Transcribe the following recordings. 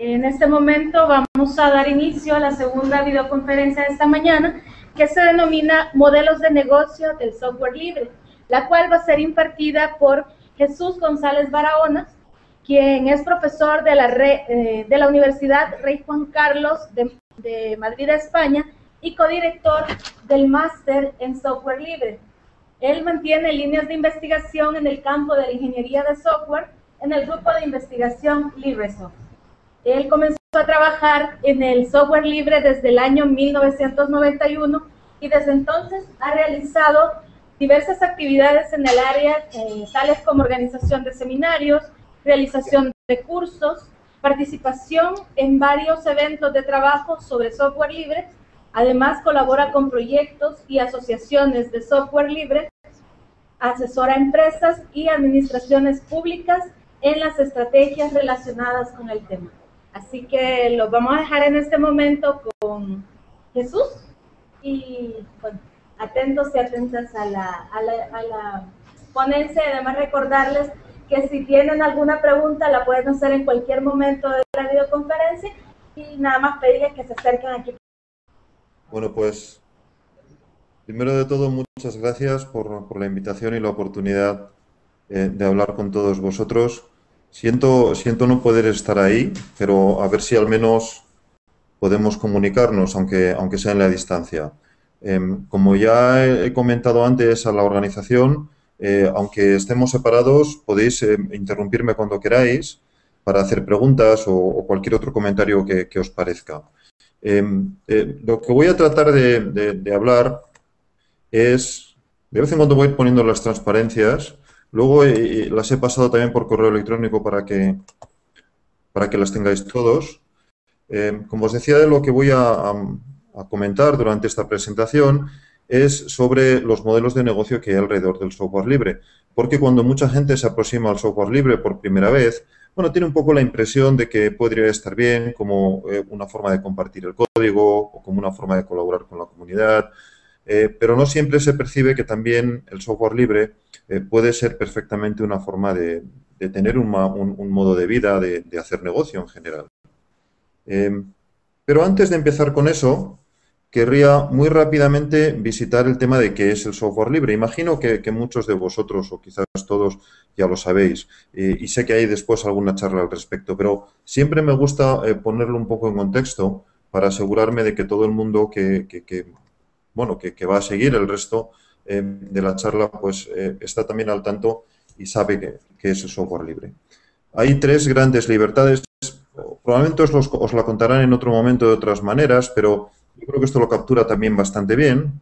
En este momento vamos a dar inicio a la segunda videoconferencia de esta mañana, que se denomina Modelos de Negocio del Software Libre, la cual va a ser impartida por Jesús González Barahona, quien es profesor de la Universidad Rey Juan Carlos de Madrid, España, y codirector del Máster en Software Libre. Él mantiene líneas de investigación en el campo de la ingeniería de software en el grupo de investigación LibreSoft. Él comenzó a trabajar en el software libre desde el año 1991 y desde entonces ha realizado diversas actividades en el área, tales como organización de seminarios, realización de cursos, participación en varios eventos de trabajo sobre software libre. Además, colabora con proyectos y asociaciones de software libre, asesora a empresas y administraciones públicas en las estrategias relacionadas con el tema. Así que lo vamos a dejar en este momento con Jesús y bueno, atentos y atentas a la ponencia. Y además recordarles que si tienen alguna pregunta la pueden hacer en cualquier momento de la videoconferencia y nada más pedirles que se acerquen aquí. Bueno, pues primero de todo muchas gracias por la invitación y la oportunidad de hablar con todos vosotros. Siento no poder estar ahí, pero a ver si al menos podemos comunicarnos, aunque sea en la distancia. Como ya he comentado antes a la organización, aunque estemos separados, podéis interrumpirme cuando queráis para hacer preguntas o cualquier otro comentario que os parezca. Lo que voy a tratar de hablar es, de vez en cuando voy poniendo las transparencias, luego las he pasado también por correo electrónico para que las tengáis todos. Como os decía, de lo que voy a comentar durante esta presentación es sobre los modelos de negocio que hay alrededor del software libre, porque cuando mucha gente se aproxima al software libre por primera vez, bueno, tiene un poco la impresión de que podría estar bien como una forma de compartir el código o como una forma de colaborar con la comunidad, pero no siempre se percibe que también el software libre puede ser perfectamente una forma de tener un modo de vida, de hacer negocio en general. Pero antes de empezar con eso, querría muy rápidamente visitar el tema de qué es el software libre. Imagino que muchos de vosotros, o quizás todos, ya lo sabéis, y sé que hay después alguna charla al respecto, pero siempre me gusta ponerlo un poco en contexto para asegurarme de que todo el mundo que va a seguir el resto de la charla, pues está también al tanto y sabe qué es el software libre. Hay tres grandes libertades. Probablemente os la contarán en otro momento de otras maneras, pero yo creo que esto lo captura también bastante bien.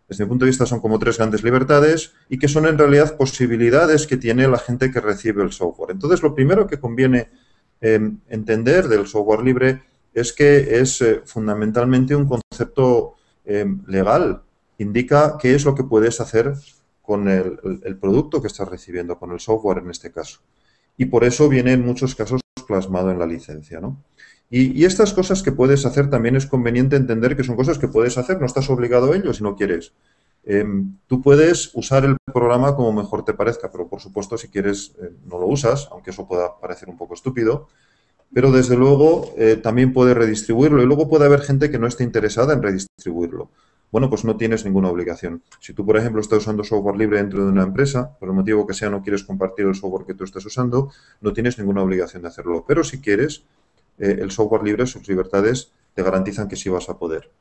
Desde mi punto de vista son como tres grandes libertades y que son en realidad posibilidades que tiene la gente que recibe el software. Entonces, lo primero que conviene entender del software libre es que es fundamentalmente un concepto legal. Indica qué es lo que puedes hacer con el producto que estás recibiendo, con el software en este caso. Y por eso viene en muchos casos plasmado en la licencia, ¿no? Y estas cosas que puedes hacer también es conveniente entender que son cosas que puedes hacer, no estás obligado a ello si no quieres. Tú puedes usar el programa como mejor te parezca, pero por supuesto si quieres no lo usas, aunque eso pueda parecer un poco estúpido, pero desde luego también puedes redistribuirlo y luego puede haber gente que no esté interesada en redistribuirlo. Bueno, pues no tienes ninguna obligación. Si tú, por ejemplo, estás usando software libre dentro de una empresa, por el motivo que sea no quieres compartir el software que tú estás usando, no tienes ninguna obligación de hacerlo. Pero si quieres, el software libre, sus libertades, te garantizan que sí vas a poder.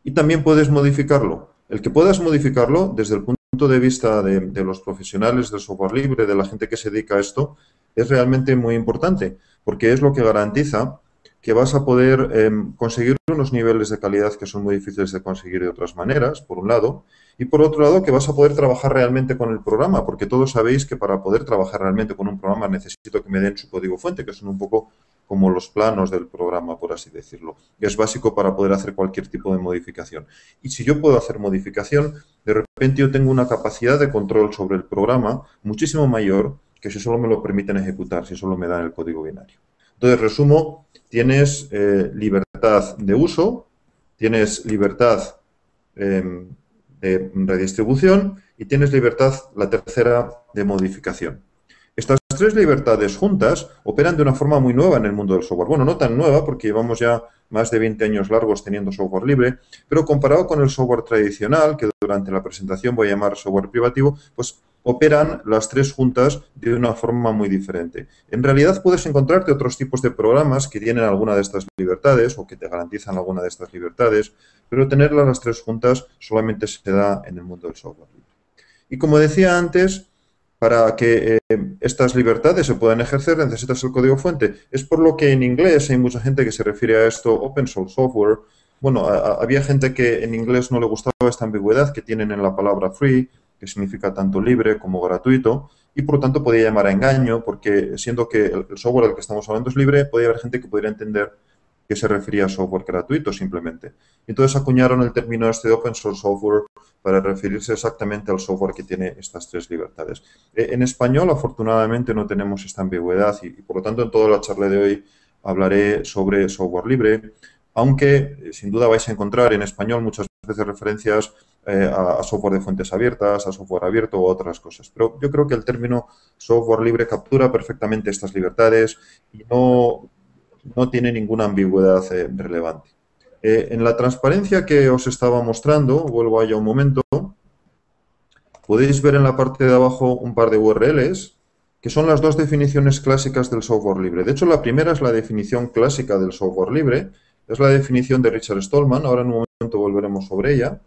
Y también puedes modificarlo. El que puedas modificarlo, desde el punto de vista de los profesionales del software libre, de la gente que se dedica a esto, es realmente muy importante, porque es lo que garantiza que vas a poder conseguir unos niveles de calidad que son muy difíciles de conseguir de otras maneras, por un lado, y por otro lado que vas a poder trabajar realmente con el programa, porque todos sabéis que para poder trabajar realmente con un programa necesito que me den su código fuente, que son un poco como los planos del programa, por así decirlo. Es básico para poder hacer cualquier tipo de modificación. Y si yo puedo hacer modificación, de repente yo tengo una capacidad de control sobre el programa muchísimo mayor que si solo me lo permiten ejecutar, si solo me dan el código binario. Entonces, resumo, tienes libertad de uso, tienes libertad de redistribución y tienes libertad, la tercera, de modificación. Estas tres libertades juntas operan de una forma muy nueva en el mundo del software. Bueno, no tan nueva porque llevamos ya más de 20 años largos teniendo software libre, pero comparado con el software tradicional, que durante la presentación voy a llamar software privativo, pues operan las tres juntas de una forma muy diferente. En realidad puedes encontrarte otros tipos de programas que tienen alguna de estas libertades o que te garantizan alguna de estas libertades, pero tenerlas las tres juntas solamente se da en el mundo del software libre. Y como decía antes, para que estas libertades se puedan ejercer necesitas el código fuente. Es por lo que en inglés hay mucha gente que se refiere a esto open source software. Bueno, había gente que en inglés no le gustaba esta ambigüedad que tienen en la palabra free, que significa tanto libre como gratuito, y por lo tanto podía llamar a engaño, porque siendo que el software del que estamos hablando es libre, podía haber gente que pudiera entender que se refería a software gratuito simplemente. Entonces acuñaron el término este de open source software para referirse exactamente al software que tiene estas tres libertades. En español, afortunadamente, no tenemos esta ambigüedad y por lo tanto, en toda la charla de hoy hablaré sobre software libre, aunque sin duda vais a encontrar en español muchas veces referencias a software de fuentes abiertas, a software abierto u otras cosas. Pero yo creo que el término software libre captura perfectamente estas libertades y no tiene ninguna ambigüedad relevante. En la transparencia que os estaba mostrando, vuelvo a ella un momento, podéis ver en la parte de abajo un par de URLs que son las dos definiciones clásicas del software libre. De hecho, la primera es la definición clásica del software libre, es la definición de Richard Stallman, ahora en un momento volveremos sobre ella,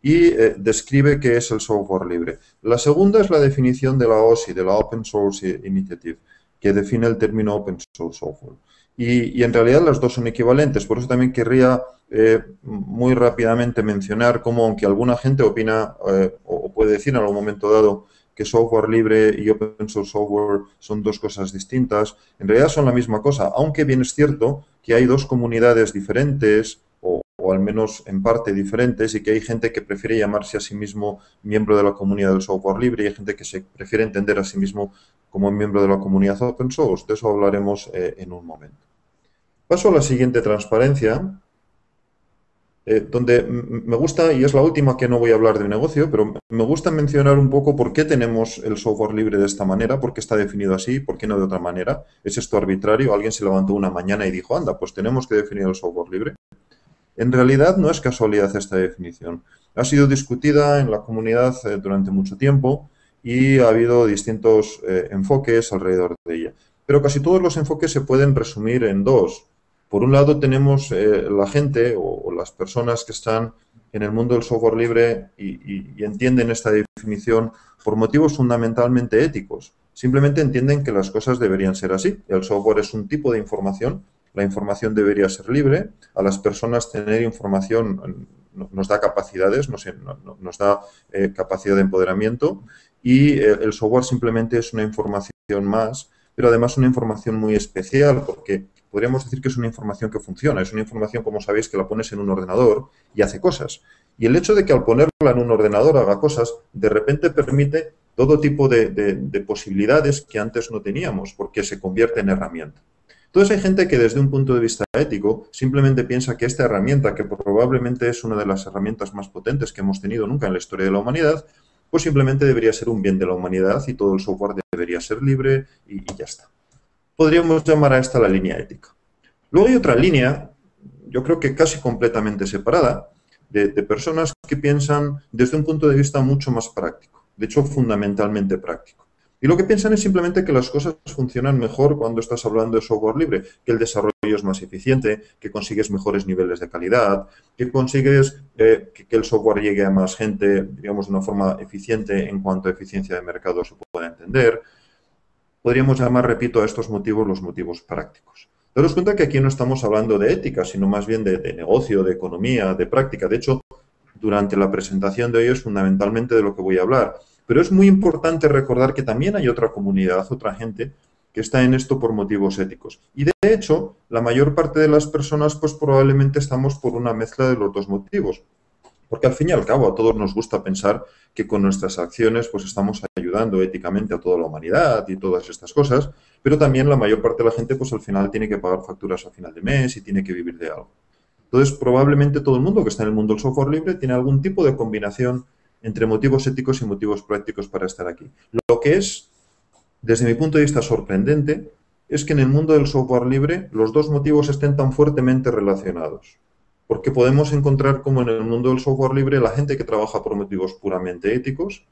y describe qué es el software libre. La segunda es la definición de la OSI, de la Open Source Initiative, que define el término Open Source Software. Y en realidad las dos son equivalentes, por eso también querría muy rápidamente mencionar cómo, aunque alguna gente opina o puede decir en algún momento dado que software libre y open source software son dos cosas distintas, en realidad son la misma cosa, aunque bien es cierto que hay dos comunidades diferentes o al menos en parte diferentes, y que hay gente que prefiere llamarse a sí mismo miembro de la comunidad del software libre y hay gente que se prefiere entender a sí mismo como miembro de la comunidad open source. De eso hablaremos en un momento. Paso a la siguiente transparencia, donde me gusta, y es la última que no voy a hablar de negocio, pero me gusta mencionar un poco por qué tenemos el software libre de esta manera, por qué está definido así, por qué no de otra manera. ¿Es esto arbitrario? ¿Alguien se levantó una mañana y dijo, anda, pues tenemos que definir el software libre? En realidad no es casualidad esta definición. Ha sido discutida en la comunidad durante mucho tiempo y ha habido distintos enfoques alrededor de ella. Pero casi todos los enfoques se pueden resumir en dos. Por un lado tenemos la gente o las personas que están en el mundo del software libre y entienden esta definición por motivos fundamentalmente éticos. Simplemente entienden que las cosas deberían ser así. El software es un tipo de información. La información debería ser libre. A las personas tener información nos da capacidades, nos da capacidad de empoderamiento, y el software simplemente es una información más, pero además una información muy especial, porque podríamos decir que es una información que funciona. Es una información, como sabéis, que la pones en un ordenador y hace cosas. Y el hecho de que al ponerla en un ordenador haga cosas, de repente permite todo tipo de posibilidades que antes no teníamos, porque se convierte en herramienta. Entonces hay gente que desde un punto de vista ético simplemente piensa que esta herramienta, que probablemente es una de las herramientas más potentes que hemos tenido nunca en la historia de la humanidad, pues simplemente debería ser un bien de la humanidad y todo el software debería ser libre y ya está. Podríamos llamar a esta la línea ética. Luego hay otra línea, yo creo que casi completamente separada, de personas que piensan desde un punto de vista mucho más práctico, de hecho fundamentalmente práctico. Y lo que piensan es simplemente que las cosas funcionan mejor cuando estás hablando de software libre, que el desarrollo es más eficiente, que consigues mejores niveles de calidad, que consigues que el software llegue a más gente, digamos, de una forma eficiente en cuanto a eficiencia de mercado se pueda entender. Podríamos llamar, repito, a estos motivos los motivos prácticos. Daros cuenta que aquí no estamos hablando de ética, sino más bien de negocio, de economía, de práctica. De hecho, durante la presentación de hoy es fundamentalmente de lo que voy a hablar. Pero es muy importante recordar que también hay otra comunidad, otra gente que está en esto por motivos éticos. Y de hecho, la mayor parte de las personas pues probablemente estamos por una mezcla de los dos motivos. Porque al fin y al cabo a todos nos gusta pensar que con nuestras acciones pues estamos ayudando éticamente a toda la humanidad y todas estas cosas, pero también la mayor parte de la gente pues al final tiene que pagar facturas a final de mes y tiene que vivir de algo. Entonces probablemente todo el mundo que está en el mundo del software libre tiene algún tipo de combinación entre motivos éticos y motivos prácticos para estar aquí. Lo que es desde mi punto de vista sorprendente, es que en el mundo del software libre los dos motivos estén tan fuertemente relacionados. Porque podemos encontrar como en el mundo del software libre la gente que trabaja por motivos puramente éticos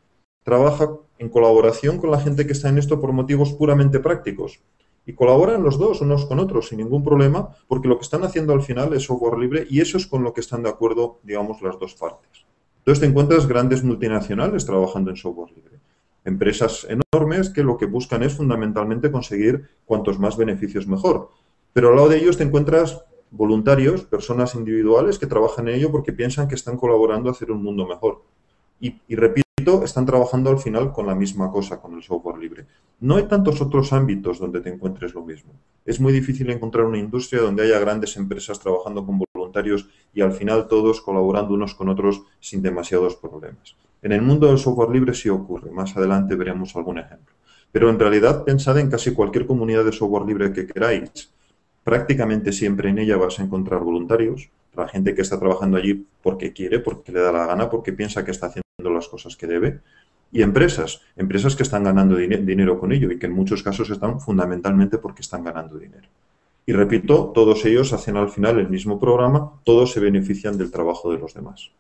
trabaja en colaboración con la gente que está en esto por motivos puramente prácticos. Y colaboran los dos unos con otros sin ningún problema, porque lo que están haciendo al final es software libre y eso es con lo que están de acuerdo, digamos, las dos partes. Entonces te encuentras grandes multinacionales trabajando en software libre. Empresas enormes que lo que buscan es fundamentalmente conseguir cuantos más beneficios mejor. Pero al lado de ellos te encuentras voluntarios, personas individuales que trabajan en ello porque piensan que están colaborando a hacer un mundo mejor. Y repito, están trabajando al final con la misma cosa, con el software libre. No hay tantos otros ámbitos donde te encuentres lo mismo. Es muy difícil encontrar una industria donde haya grandes empresas trabajando con voluntarios y al final todos colaborando unos con otros sin demasiados problemas. En el mundo del software libre sí ocurre. Más adelante veremos algún ejemplo. Pero en realidad pensad en casi cualquier comunidad de software libre que queráis. Prácticamente siempre en ella vas a encontrar voluntarios, la gente que está trabajando allí porque quiere, porque le da la gana, porque piensa que está haciendo las cosas que debe, y empresas que están ganando dinero con ello y que en muchos casos están fundamentalmente porque están ganando dinero. Y repito, todos ellos hacen al final el mismo programa, todos se benefician del trabajo de los demás.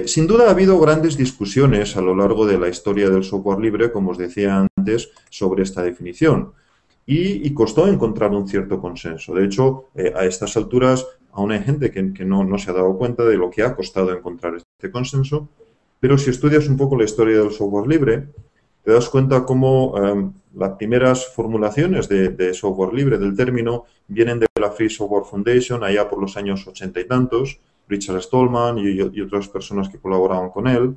Sin duda ha habido grandes discusiones a lo largo de la historia del software libre, como os decía antes, sobre esta definición. Y costó encontrar un cierto consenso. De hecho, a estas alturas aún hay gente que no se ha dado cuenta de lo que ha costado encontrar este consenso, pero si estudias un poco la historia del software libre, te das cuenta cómo las primeras formulaciones de software libre del término vienen de la Free Software Foundation allá por los años 80 y tantos, Richard Stallman y otras personas que colaboraban con él,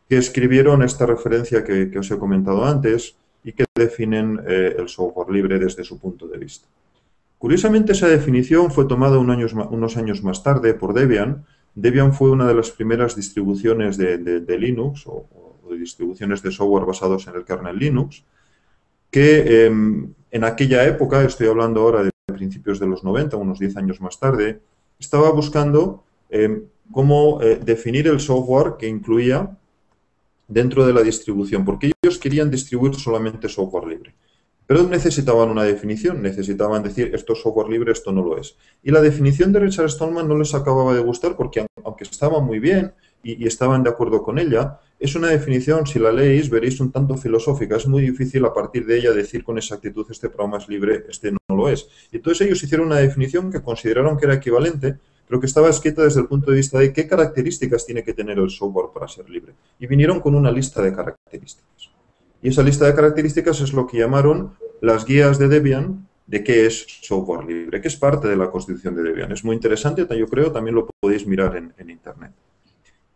que escribieron esta referencia que os he comentado antes, y que definen el software libre desde su punto de vista. Curiosamente, esa definición fue tomada unos años más tarde por Debian. Debian fue una de las primeras distribuciones de Linux o de distribuciones de software basados en el kernel Linux, que en aquella época, estoy hablando ahora de principios de los 90, unos 10 años más tarde, estaba buscando cómo definir el software que incluía dentro de la distribución, porque ellos querían distribuir solamente software libre. Pero necesitaban una definición, necesitaban decir esto es software libre, esto no lo es. Y la definición de Richard Stallman no les acababa de gustar porque aunque estaba muy bien y estaban de acuerdo con ella, es una definición, si la leéis, veréis un tanto filosófica. Es muy difícil a partir de ella decir con exactitud este programa es libre, este no lo es. Y entonces ellos hicieron una definición que consideraron que era equivalente, pero que estaba escrita desde el punto de vista de qué características tiene que tener el software para ser libre. Y vinieron con una lista de características. Y esa lista de características es lo que llamaron las guías de Debian de qué es software libre, que es parte de la constitución de Debian. Es muy interesante, yo creo, también lo podéis mirar en Internet.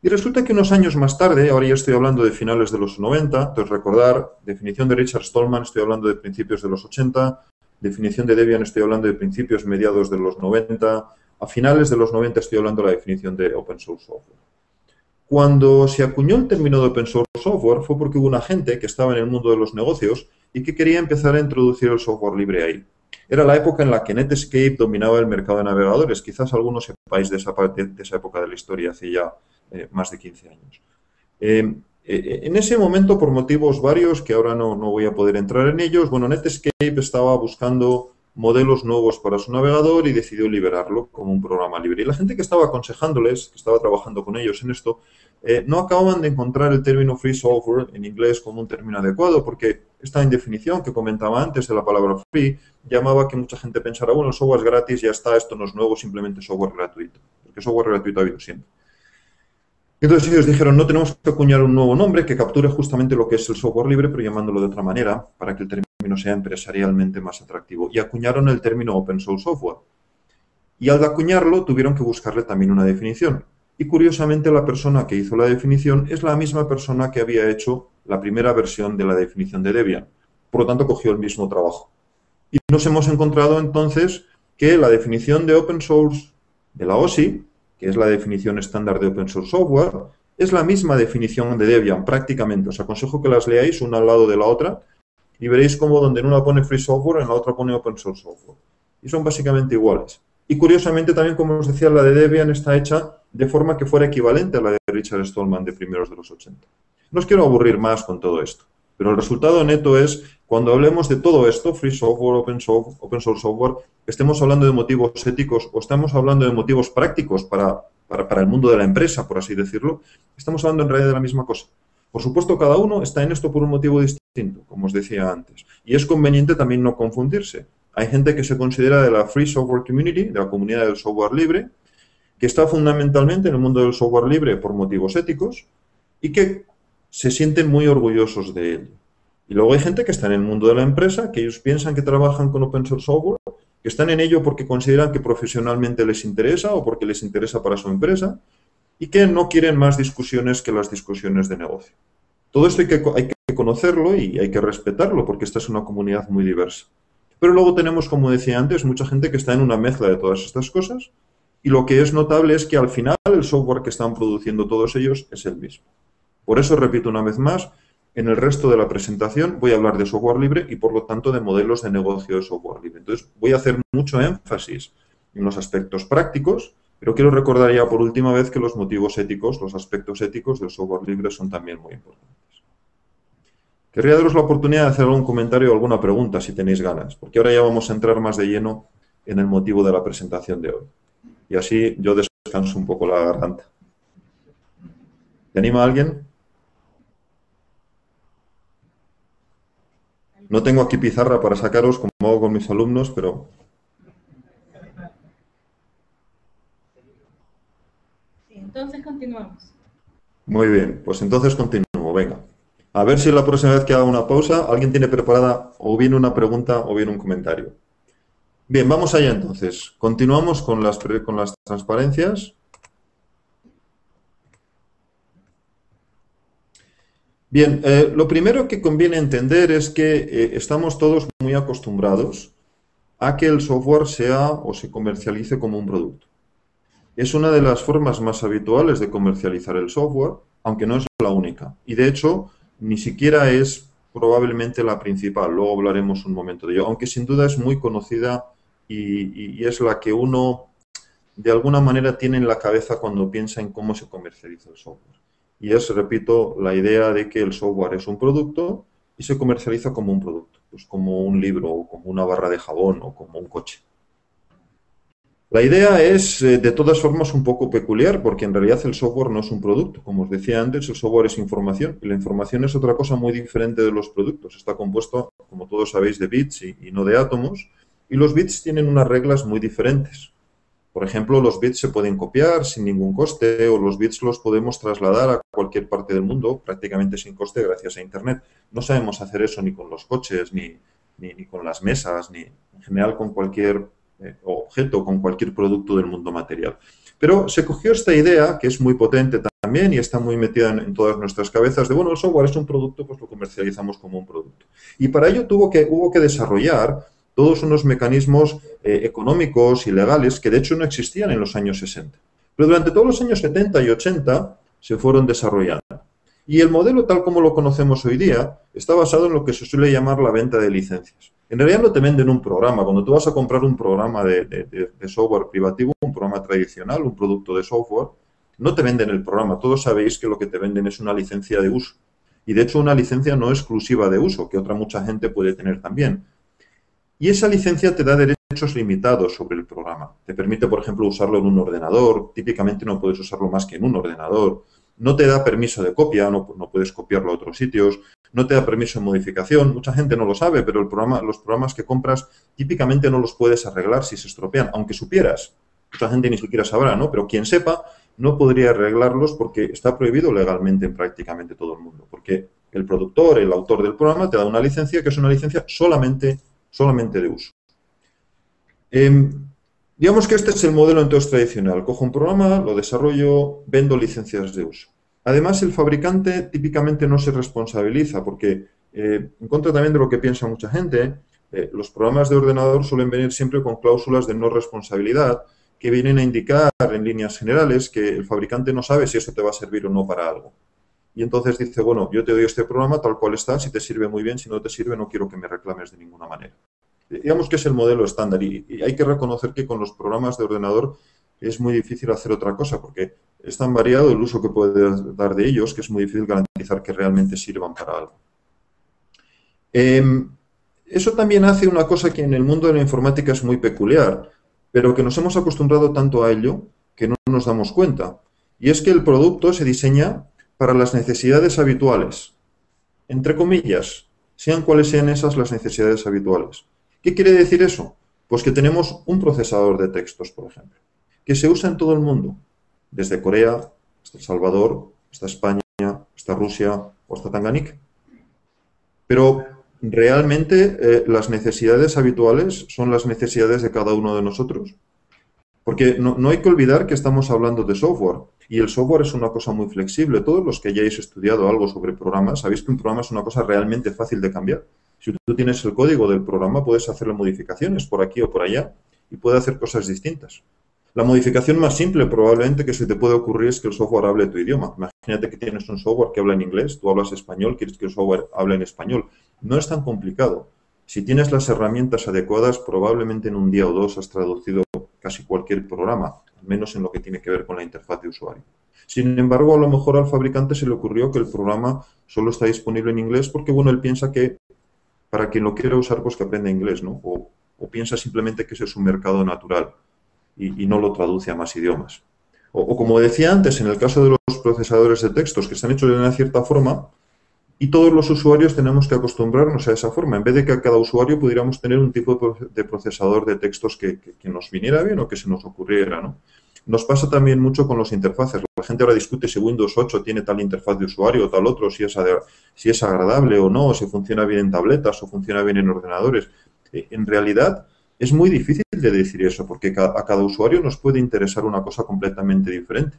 Y resulta que unos años más tarde, ahora ya estoy hablando de finales de los 90, entonces recordar, definición de Richard Stallman, estoy hablando de principios de los 80, definición de Debian, estoy hablando de principios mediados de los 90, a finales de los 90 estoy hablando de la definición de Open Source Software. Cuando se acuñó el término de Open Source Software fue porque hubo una gente que estaba en el mundo de los negocios y que quería empezar a introducir el software libre ahí. Era la época en la que Netscape dominaba el mercado de navegadores. Quizás algunos sepáis de esa época de la historia, hace ya más de 15 años. En ese momento, por motivos varios, que ahora no voy a poder entrar en ellos, bueno, Netscape estaba buscando modelos nuevos para su navegador y decidió liberarlo como un programa libre. Y la gente que estaba aconsejándoles, que estaba trabajando con ellos en esto, no acababan de encontrar el término free software en inglés como un término adecuado, porque esta indefinición que comentaba antes de la palabra free llamaba que mucha gente pensara, bueno, el software es gratis, ya está, esto no es nuevo, simplemente software gratuito. Porque software gratuito ha habido siempre. Entonces ellos dijeron, no tenemos que acuñar un nuevo nombre que capture justamente lo que es el software libre, pero llamándolo de otra manera, para que el término sea empresarialmente más atractivo. Y acuñaron el término Open Source Software. Y al acuñarlo tuvieron que buscarle también una definición. Y curiosamente la persona que hizo la definición es la misma persona que había hecho la primera versión de la definición de Debian. Por lo tanto, cogió el mismo trabajo. Y nos hemos encontrado entonces que la definición de Open Source de la OSI, que es la definición estándar de Open Source Software, es la misma definición de Debian prácticamente. Os aconsejo que las leáis una al lado de la otra y veréis cómo donde en una pone Free Software, en la otra pone Open Source Software. Y son básicamente iguales. Y curiosamente también, como os decía, la de Debian está hecha de forma que fuera equivalente a la de Richard Stallman de primeros de los 80. No os quiero aburrir más con todo esto. Pero el resultado neto es, cuando hablemos de todo esto, free software, open source software, estemos hablando de motivos éticos o estamos hablando de motivos prácticos para el mundo de la empresa, por así decirlo, estamos hablando en realidad de la misma cosa. Por supuesto, cada uno está en esto por un motivo distinto, como os decía antes. Y es conveniente también no confundirse. Hay gente que se considera de la Free Software Community, de la comunidad del software libre, que está fundamentalmente en el mundo del software libre por motivos éticos y que se sienten muy orgullosos de ello. Y luego hay gente que está en el mundo de la empresa, que ellos piensan que trabajan con open source software, que están en ello porque consideran que profesionalmente les interesa o porque les interesa para su empresa y que no quieren más discusiones que las discusiones de negocio. Todo esto hay que conocerlo y hay que respetarlo porque esta es una comunidad muy diversa. Pero luego tenemos, como decía antes, mucha gente que está en una mezcla de todas estas cosas y lo que es notable es que al final el software que están produciendo todos ellos es el mismo. Por eso, repito una vez más, en el resto de la presentación voy a hablar de software libre y, por lo tanto, de modelos de negocio de software libre. Entonces, voy a hacer mucho énfasis en los aspectos prácticos, pero quiero recordar ya por última vez que los motivos éticos, los aspectos éticos del software libre son también muy importantes. Querría daros la oportunidad de hacer algún comentario o alguna pregunta, si tenéis ganas, porque ahora ya vamos a entrar más de lleno en el motivo de la presentación de hoy. Y así yo descanso un poco la garganta. ¿Te anima alguien? No tengo aquí pizarra para sacaros como hago con mis alumnos, pero... Sí, entonces continuamos. Muy bien, pues entonces continúo, venga. A ver si la próxima vez que haga una pausa, alguien tiene preparada o bien una pregunta o bien un comentario. Bien, vamos allá entonces. Continuamos con las transparencias. Bien, lo primero que conviene entender es que estamos todos muy acostumbrados a que el software sea o se comercialice como un producto. Es una de las formas más habituales de comercializar el software, aunque no es la única. Y de hecho, ni siquiera es probablemente la principal. Luego hablaremos un momento de ello, aunque sin duda es muy conocida y es la que uno de alguna manera tiene en la cabeza cuando piensa en cómo se comercializa el software. Y es, repito, la idea de que el software es un producto y se comercializa como un producto, pues como un libro o como una barra de jabón o como un coche. La idea es, de todas formas, un poco peculiar porque en realidad el software no es un producto. Como os decía antes, el software es información y la información es otra cosa muy diferente de los productos. Está compuesto, como todos sabéis, de bits y no de átomos y los bits tienen unas reglas muy diferentes. Por ejemplo, los bits se pueden copiar sin ningún coste o los bits los podemos trasladar a cualquier parte del mundo prácticamente sin coste gracias a Internet. No sabemos hacer eso ni con los coches, ni con las mesas, ni en general con cualquier objeto, con cualquier producto del mundo material. Pero se cogió esta idea, que es muy potente también y está muy metida en todas nuestras cabezas, de bueno, el software es un producto, pues lo comercializamos como un producto. Y para ello hubo que desarrollar todos unos mecanismos económicos y legales que de hecho no existían en los años 60. Pero durante todos los años 70 y 80 se fueron desarrollando. Y el modelo tal como lo conocemos hoy día está basado en lo que se suele llamar la venta de licencias. En realidad no te venden un programa. Cuando tú vas a comprar un programa de software privativo, un programa tradicional, un producto de software, no te venden el programa. Todos sabéis que lo que te venden es una licencia de uso. Y de hecho una licencia no exclusiva de uso, que otra mucha gente puede tener también. Y esa licencia te da derechos limitados sobre el programa. Te permite, por ejemplo, usarlo en un ordenador. Típicamente no puedes usarlo más que en un ordenador. No te da permiso de copia, no puedes copiarlo a otros sitios. No te da permiso de modificación. Mucha gente no lo sabe, pero los programas que compras típicamente no los puedes arreglar si se estropean, aunque supieras. Mucha gente ni siquiera sabrá, ¿no? Pero quien sepa no podría arreglarlos porque está prohibido legalmente en prácticamente todo el mundo. Porque el productor, el autor del programa, te da una licencia que es una licencia solamente de uso. Digamos que este es el modelo entonces tradicional. Cojo un programa, lo desarrollo, vendo licencias de uso. Además, el fabricante típicamente no se responsabiliza porque, en contra también de lo que piensa mucha gente, los programas de ordenador suelen venir siempre con cláusulas de no responsabilidad que vienen a indicar en líneas generales que el fabricante no sabe si eso te va a servir o no para algo. Y entonces dice, bueno, yo te doy este programa tal cual está, si te sirve muy bien, si no te sirve no quiero que me reclames de ninguna manera. Digamos que es el modelo estándar y hay que reconocer que con los programas de ordenador es muy difícil hacer otra cosa porque es tan variado el uso que puedes dar de ellos que es muy difícil garantizar que realmente sirvan para algo. Eso también hace una cosa que en el mundo de la informática es muy peculiar, pero que nos hemos acostumbrado tanto a ello que no nos damos cuenta. Y es que el producto se diseña para las necesidades habituales, entre comillas, sean cuales sean esas las necesidades habituales. ¿Qué quiere decir eso? Pues que tenemos un procesador de textos, por ejemplo, que se usa en todo el mundo, desde Corea hasta El Salvador, hasta España, hasta Rusia o hasta Tanganica. Pero realmente las necesidades habituales son las necesidades de cada uno de nosotros. Porque no hay que olvidar que estamos hablando de software y el software es una cosa muy flexible. Todos los que hayáis estudiado algo sobre programas, sabéis que un programa es una cosa realmente fácil de cambiar. Si tú tienes el código del programa, puedes hacerle modificaciones por aquí o por allá y puede hacer cosas distintas. La modificación más simple probablemente que se te puede ocurrir es que el software hable tu idioma. Imagínate que tienes un software que habla en inglés, tú hablas español, quieres que el software hable en español. No es tan complicado. Si tienes las herramientas adecuadas, probablemente en un día o dos has traducido casi cualquier programa, al menos en lo que tiene que ver con la interfaz de usuario. Sin embargo, a lo mejor al fabricante se le ocurrió que el programa solo está disponible en inglés porque, bueno, él piensa que para quien lo quiera usar, pues que aprenda inglés, ¿no? O piensa simplemente que ese es un mercado natural y no lo traduce a más idiomas. O como decía antes, en el caso de los procesadores de textos que están hechos de una cierta forma, y todos los usuarios tenemos que acostumbrarnos a esa forma. En vez de que a cada usuario pudiéramos tener un tipo de procesador de textos que nos viniera bien o que se nos ocurriera, ¿no? Nos pasa también mucho con los interfaces. La gente ahora discute si Windows 8 tiene tal interfaz de usuario o tal otro, si es agradable o no, si funciona bien en tabletas o funciona bien en ordenadores. En realidad es muy difícil de decir eso porque a cada usuario nos puede interesar una cosa completamente diferente.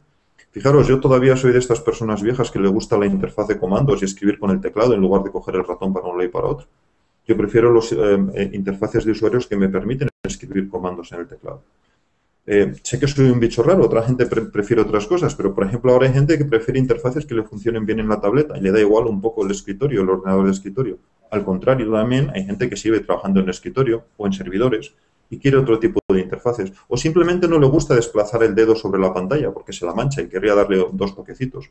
Fijaros, yo todavía soy de estas personas viejas que le gusta la interfaz de comandos y escribir con el teclado en lugar de coger el ratón para un lado y para otro. Yo prefiero los interfaces de usuarios que me permiten escribir comandos en el teclado. Sé que soy un bicho raro, otra gente prefiere otras cosas, pero por ejemplo ahora hay gente que prefiere interfaces que le funcionen bien en la tableta y le da igual un poco el escritorio, el ordenador de escritorio. Al contrario, también hay gente que sigue trabajando en escritorio o en servidores y quiere otro tipo de interfaces. O simplemente no le gusta desplazar el dedo sobre la pantalla porque se la mancha y querría darle dos toquecitos.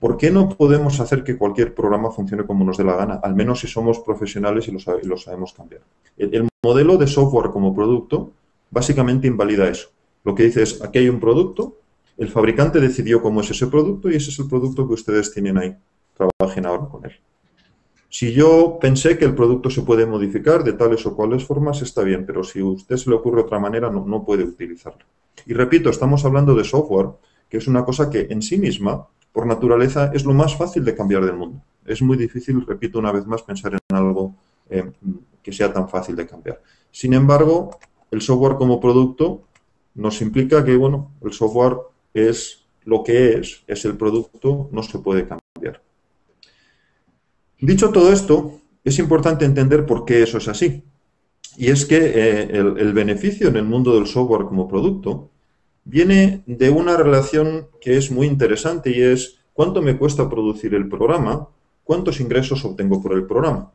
¿Por qué no podemos hacer que cualquier programa funcione como nos dé la gana? Al menos si somos profesionales y lo sabemos cambiar. El modelo de software como producto básicamente invalida eso. Lo que dice es, aquí hay un producto, el fabricante decidió cómo es ese producto y ese es el producto que ustedes tienen ahí. Trabajen ahora con él. Si yo pensé que el producto se puede modificar de tales o cuales formas, está bien, pero si a usted se le ocurre otra manera, no puede utilizarlo. Y repito, estamos hablando de software, que es una cosa que en sí misma, por naturaleza, es lo más fácil de cambiar del mundo. Es muy difícil, repito una vez más, pensar en algo que sea tan fácil de cambiar. Sin embargo, el software como producto nos implica que, bueno, el software es lo que es el producto, no se puede cambiar. Dicho todo esto, es importante entender por qué eso es así. Y es que el beneficio en el mundo del software como producto viene de una relación que es muy interesante y es cuánto me cuesta producir el programa, cuántos ingresos obtengo por el programa.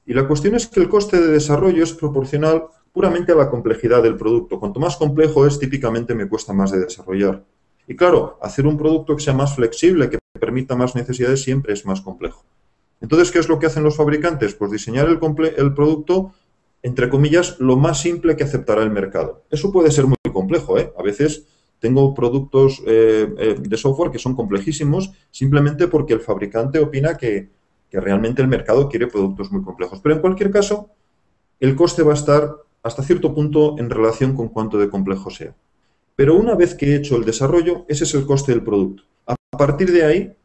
Y la cuestión es que el coste de desarrollo es proporcional puramente a la complejidad del producto. Cuanto más complejo es, típicamente me cuesta más de desarrollar. Y claro, hacer un producto que sea más flexible, que permita más necesidades, siempre es más complejo. Entonces, ¿qué es lo que hacen los fabricantes? Pues diseñar el producto, entre comillas, lo más simple que aceptará el mercado. Eso puede ser muy complejo, ¿eh? A veces tengo productos de software que son complejísimos simplemente porque el fabricante opina que realmente el mercado quiere productos muy complejos. Pero en cualquier caso, el coste va a estar hasta cierto punto en relación con cuánto de complejo sea. Pero una vez que he hecho el desarrollo, ese es el coste del producto. A partir de ahí,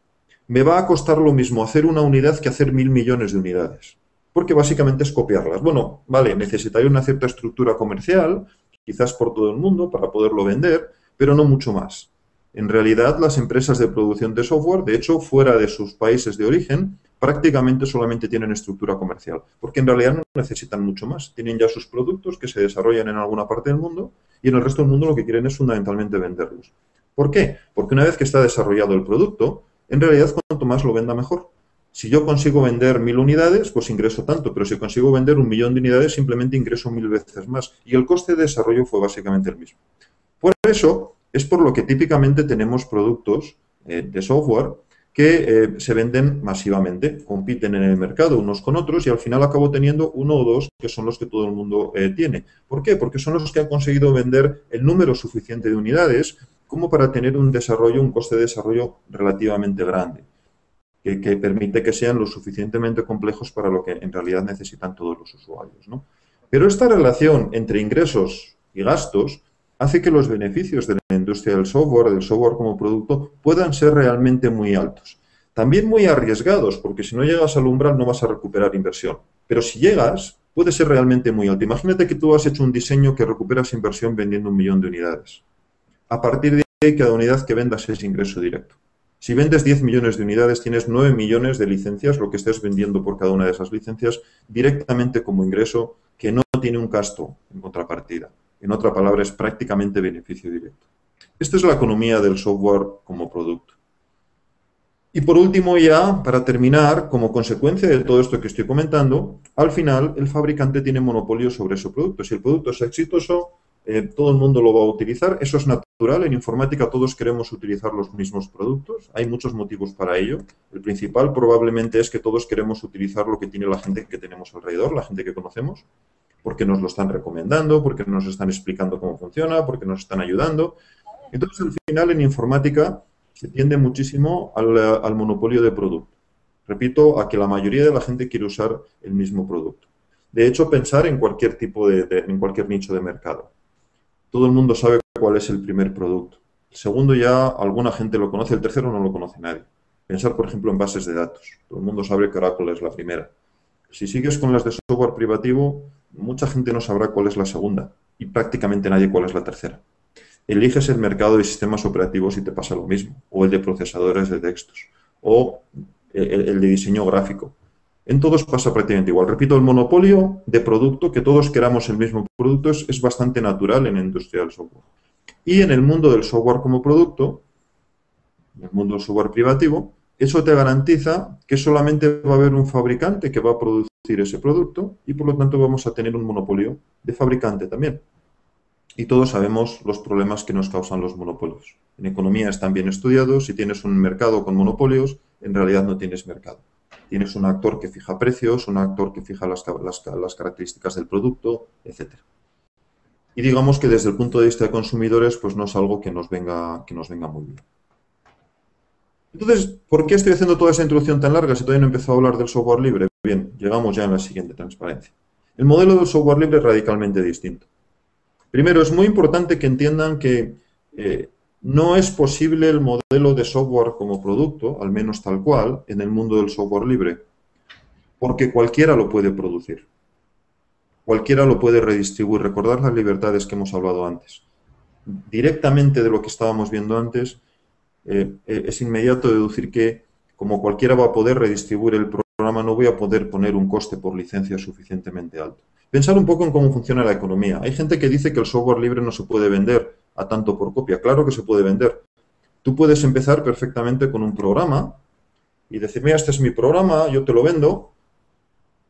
me va a costar lo mismo hacer una unidad que hacer 1000 millones de unidades. Porque básicamente es copiarlas. Bueno, vale, necesitaría una cierta estructura comercial, quizás por todo el mundo, para poderlo vender, pero no mucho más. En realidad, las empresas de producción de software, de hecho, fuera de sus países de origen, prácticamente solamente tienen estructura comercial, porque en realidad no necesitan mucho más. Tienen ya sus productos que se desarrollan en alguna parte del mundo y en el resto del mundo lo que quieren es fundamentalmente venderlos. ¿Por qué? Porque una vez que está desarrollado el producto, en realidad cuanto más lo venda mejor. Si yo consigo vender 1000 unidades, pues ingreso tanto, pero si consigo vender 1 millón de unidades, simplemente ingreso 1000 veces más. Y el coste de desarrollo fue básicamente el mismo. Por eso es por lo que típicamente tenemos productos de software que se venden masivamente, compiten en el mercado unos con otros y al final acabo teniendo uno o dos que son los que todo el mundo tiene. ¿Por qué? Porque son los que han conseguido vender el número suficiente de unidades como para tener un desarrollo, un coste de desarrollo relativamente grande, que permite que sean lo suficientemente complejos para lo que en realidad necesitan todos los usuarios, ¿no? Pero esta relación entre ingresos y gastos hace que los beneficios de la industria del software como producto, puedan ser realmente muy altos. También muy arriesgados, porque si no llegas al umbral no vas a recuperar inversión. Pero si llegas, puede ser realmente muy alto. Imagínate que tú has hecho un diseño que recuperas inversión vendiendo 1.000.000 de unidades. A partir de ahí, cada unidad que vendas es ingreso directo. Si vendes 10 millones de unidades, tienes 9 millones de licencias, lo que estés vendiendo por cada una de esas licencias, directamente como ingreso, que no tiene un gasto en contrapartida. En otra palabra, es prácticamente beneficio directo. Esta es la economía del software como producto. Y por último, ya, para terminar, como consecuencia de todo esto que estoy comentando, al final el fabricante tiene monopolio sobre ese producto. Si el producto es exitoso, todo el mundo lo va a utilizar. Eso es natural. En informática todos queremos utilizar los mismos productos. Hay muchos motivos para ello. El principal probablemente es que todos queremos utilizar lo que tiene la gente que tenemos alrededor, la gente que conocemos, porque nos lo están recomendando, porque nos están explicando cómo funciona, porque nos están ayudando. Entonces, al final, en informática se tiende muchísimo al monopolio de producto. Repito, a que la mayoría de la gente quiere usar el mismo producto. De hecho, pensar en cualquier tipo en cualquier nicho de mercado. Todo el mundo sabe cuál es el primer producto. El segundo ya alguna gente lo conoce, el tercero no lo conoce nadie. Pensar, por ejemplo, en bases de datos. Todo el mundo sabe que Oracle es la primera. Si sigues con las de software privativo, mucha gente no sabrá cuál es la segunda y prácticamente nadie cuál es la tercera. Eliges el mercado de sistemas operativos y te pasa lo mismo, o el de procesadores de textos, o el de diseño gráfico. En todos pasa prácticamente igual. Repito, el monopolio de producto, que todos queramos el mismo producto, es bastante natural en la industria del software. Y en el mundo del software como producto, en el mundo del software privativo, eso te garantiza que solamente va a haber un fabricante que va a producir ese producto y por lo tanto vamos a tener un monopolio de fabricante también. Y todos sabemos los problemas que nos causan los monopolios. En economía están bien estudiados. Si tienes un mercado con monopolios, en realidad no tienes mercado. Tienes un actor que fija precios, un actor que fija las características del producto, etc. Y digamos que desde el punto de vista de consumidores, pues no es algo que nos venga muy bien. Entonces, ¿por qué estoy haciendo toda esa introducción tan larga si todavía no he empezado a hablar del software libre? Bien, llegamos ya en la siguiente transparencia. El modelo del software libre es radicalmente distinto. Primero, es muy importante que entiendan que no es posible el modelo de software como producto, al menos tal cual, en el mundo del software libre, porque cualquiera lo puede producir. Cualquiera lo puede redistribuir. Recordad las libertades que hemos hablado antes. Directamente de lo que estábamos viendo antes, es inmediato deducir que, como cualquiera va a poder redistribuir el programa, no voy a poder poner un coste por licencia suficientemente alto. Pensar un poco en cómo funciona la economía. Hay gente que dice que el software libre no se puede vender a tanto por copia. Claro que se puede vender. Tú puedes empezar perfectamente con un programa y decir, mira, este es mi programa, yo te lo vendo,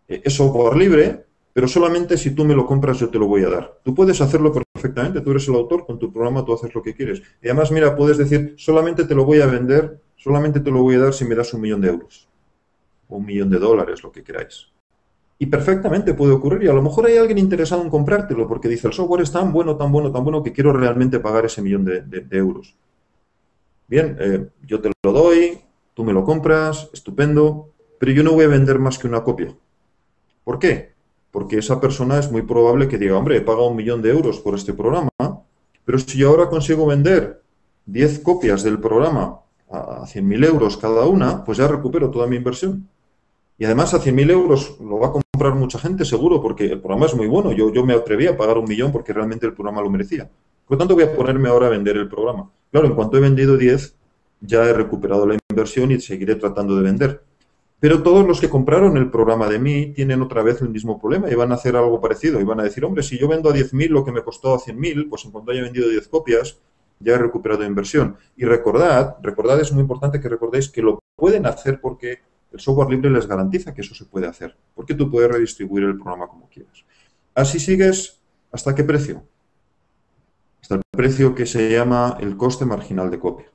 es software libre, pero solamente si tú me lo compras yo te lo voy a dar. Tú puedes hacerlo perfectamente, tú eres el autor, con tu programa tú haces lo que quieres. Y además, mira, puedes decir, solamente te lo voy a vender, solamente te lo voy a dar si me das 1.000.000 de euros. O $1.000.000, lo que queráis. Y perfectamente puede ocurrir. Y a lo mejor hay alguien interesado en comprártelo porque dice, el software es tan bueno, tan bueno, tan bueno que quiero realmente pagar ese 1.000.000 de euros. Bien, yo te lo doy, tú me lo compras, estupendo, pero yo no voy a vender más que una copia. ¿Por qué? Porque esa persona es muy probable que diga, hombre, he pagado 1.000.000 de euros por este programa, pero si yo ahora consigo vender 10 copias del programa a 100.000 euros cada una, pues ya recupero toda mi inversión. Y además a 100.000 euros lo va a comprar mucha gente seguro, porque el programa es muy bueno. Yo me atreví a pagar 1.000.000 porque realmente el programa lo merecía. Por lo tanto, voy a ponerme ahora a vender el programa. Claro, en cuanto he vendido 10, ya he recuperado la inversión y seguiré tratando de vender. Pero todos los que compraron el programa de mí tienen otra vez el mismo problema y van a hacer algo parecido. Y van a decir, hombre, si yo vendo a 10.000 lo que me costó a 100.000, pues en cuanto haya vendido 10 copias, ya he recuperado inversión. Y recordad, es muy importante que recordéis que lo pueden hacer porque el software libre les garantiza que eso se puede hacer, porque tú puedes redistribuir el programa como quieras. Así sigues, ¿hasta qué precio? Hasta el precio que se llama el coste marginal de copia.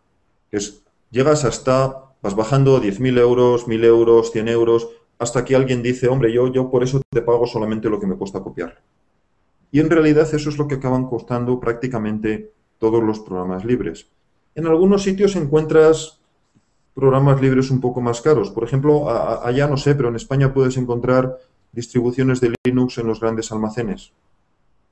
Llegas hasta Vas bajando 10.000 euros, 1.000 euros, 100 euros, hasta que alguien dice, hombre, yo por eso te pago solamente lo que me cuesta copiar. Y en realidad eso es lo que acaban costando prácticamente todos los programas libres. En algunos sitios encuentras programas libres un poco más caros. Por ejemplo, allá no sé, pero en España puedes encontrar distribuciones de Linux en los grandes almacenes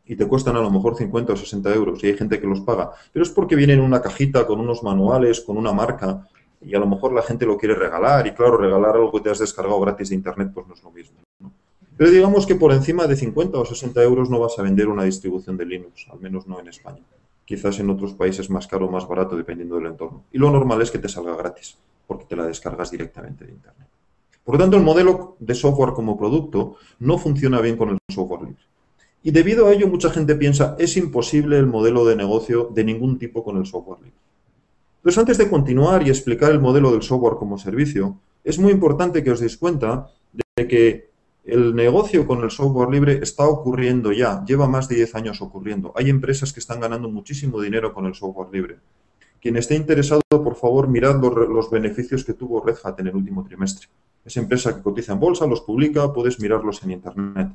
y te cuestan a lo mejor 50 o 60 euros y hay gente que los paga. Pero es porque vienen en una cajita con unos manuales, con una marca y a lo mejor la gente lo quiere regalar y claro, regalar algo que te has descargado gratis de internet pues no es lo mismo, ¿no? Pero digamos que por encima de 50 o 60 euros no vas a vender una distribución de Linux, al menos no en España. Quizás en otros países más caro o más barato dependiendo del entorno. Y lo normal es que te salga gratis porque te la descargas directamente de internet. Por lo tanto, el modelo de software como producto no funciona bien con el software libre. Y debido a ello, mucha gente piensa, es imposible el modelo de negocio de ningún tipo con el software libre. Entonces, antes de continuar y explicar el modelo del software como servicio, es muy importante que os deis cuenta de que el negocio con el software libre está ocurriendo ya, lleva más de 10 años ocurriendo. Hay empresas que están ganando muchísimo dinero con el software libre. Quien esté interesado, por favor, mirad los beneficios que tuvo Red Hat en el último trimestre. Es empresa que cotiza en bolsa, los publica, puedes mirarlos en internet.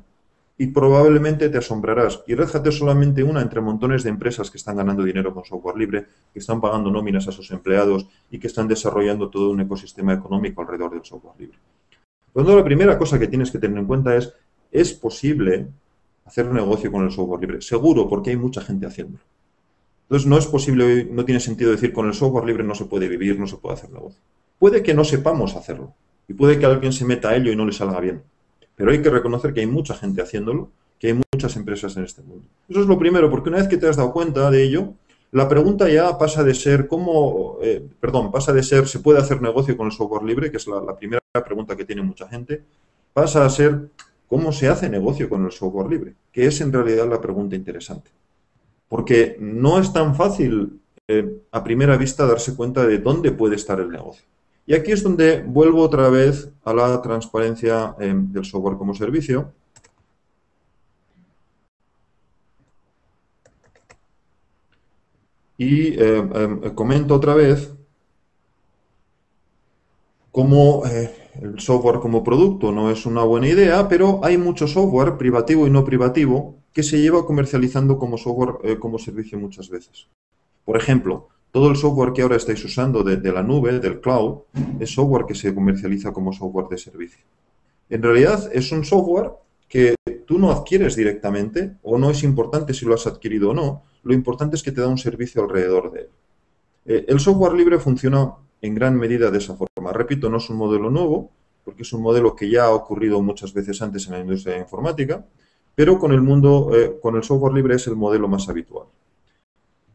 Y probablemente te asombrarás. Y Red Hat es solamente una entre montones de empresas que están ganando dinero con software libre, que están pagando nóminas a sus empleados y que están desarrollando todo un ecosistema económico alrededor del software libre. Por lo tanto, la primera cosa que tienes que tener en cuenta ¿es posible hacer un negocio con el software libre? Seguro, porque hay mucha gente haciéndolo. Entonces, no es posible, no tiene sentido decir con el software libre no se puede vivir, no se puede hacer negocio. Puede que no sepamos hacerlo y puede que alguien se meta a ello y no le salga bien. Pero hay que reconocer que hay mucha gente haciéndolo, que hay muchas empresas en este mundo. Eso es lo primero, porque una vez que te has dado cuenta de ello, la pregunta ya pasa de ser ¿se puede hacer negocio con el software libre? Que es la primera pregunta que tiene mucha gente. Pasa a ser ¿cómo se hace negocio con el software libre? Que es en realidad la pregunta interesante. Porque no es tan fácil a primera vista darse cuenta de dónde puede estar el negocio. Y aquí es donde vuelvo otra vez a la transparencia del software como servicio. Y comento otra vez cómo el software como producto no es una buena idea, pero hay mucho software privativo y no privativo que se lleva comercializando como software como servicio muchas veces. Por ejemplo, todo el software que ahora estáis usando de la nube, del cloud, es software que se comercializa como software de servicio. En realidad es un software que tú no adquieres directamente, o no es importante si lo has adquirido o no, lo importante es que te da un servicio alrededor de él. El software libre funciona en gran medida de esa forma. Repito, no es un modelo nuevo, porque es un modelo que ya ha ocurrido muchas veces antes en la industria de la informática, pero con el software libre es el modelo más habitual.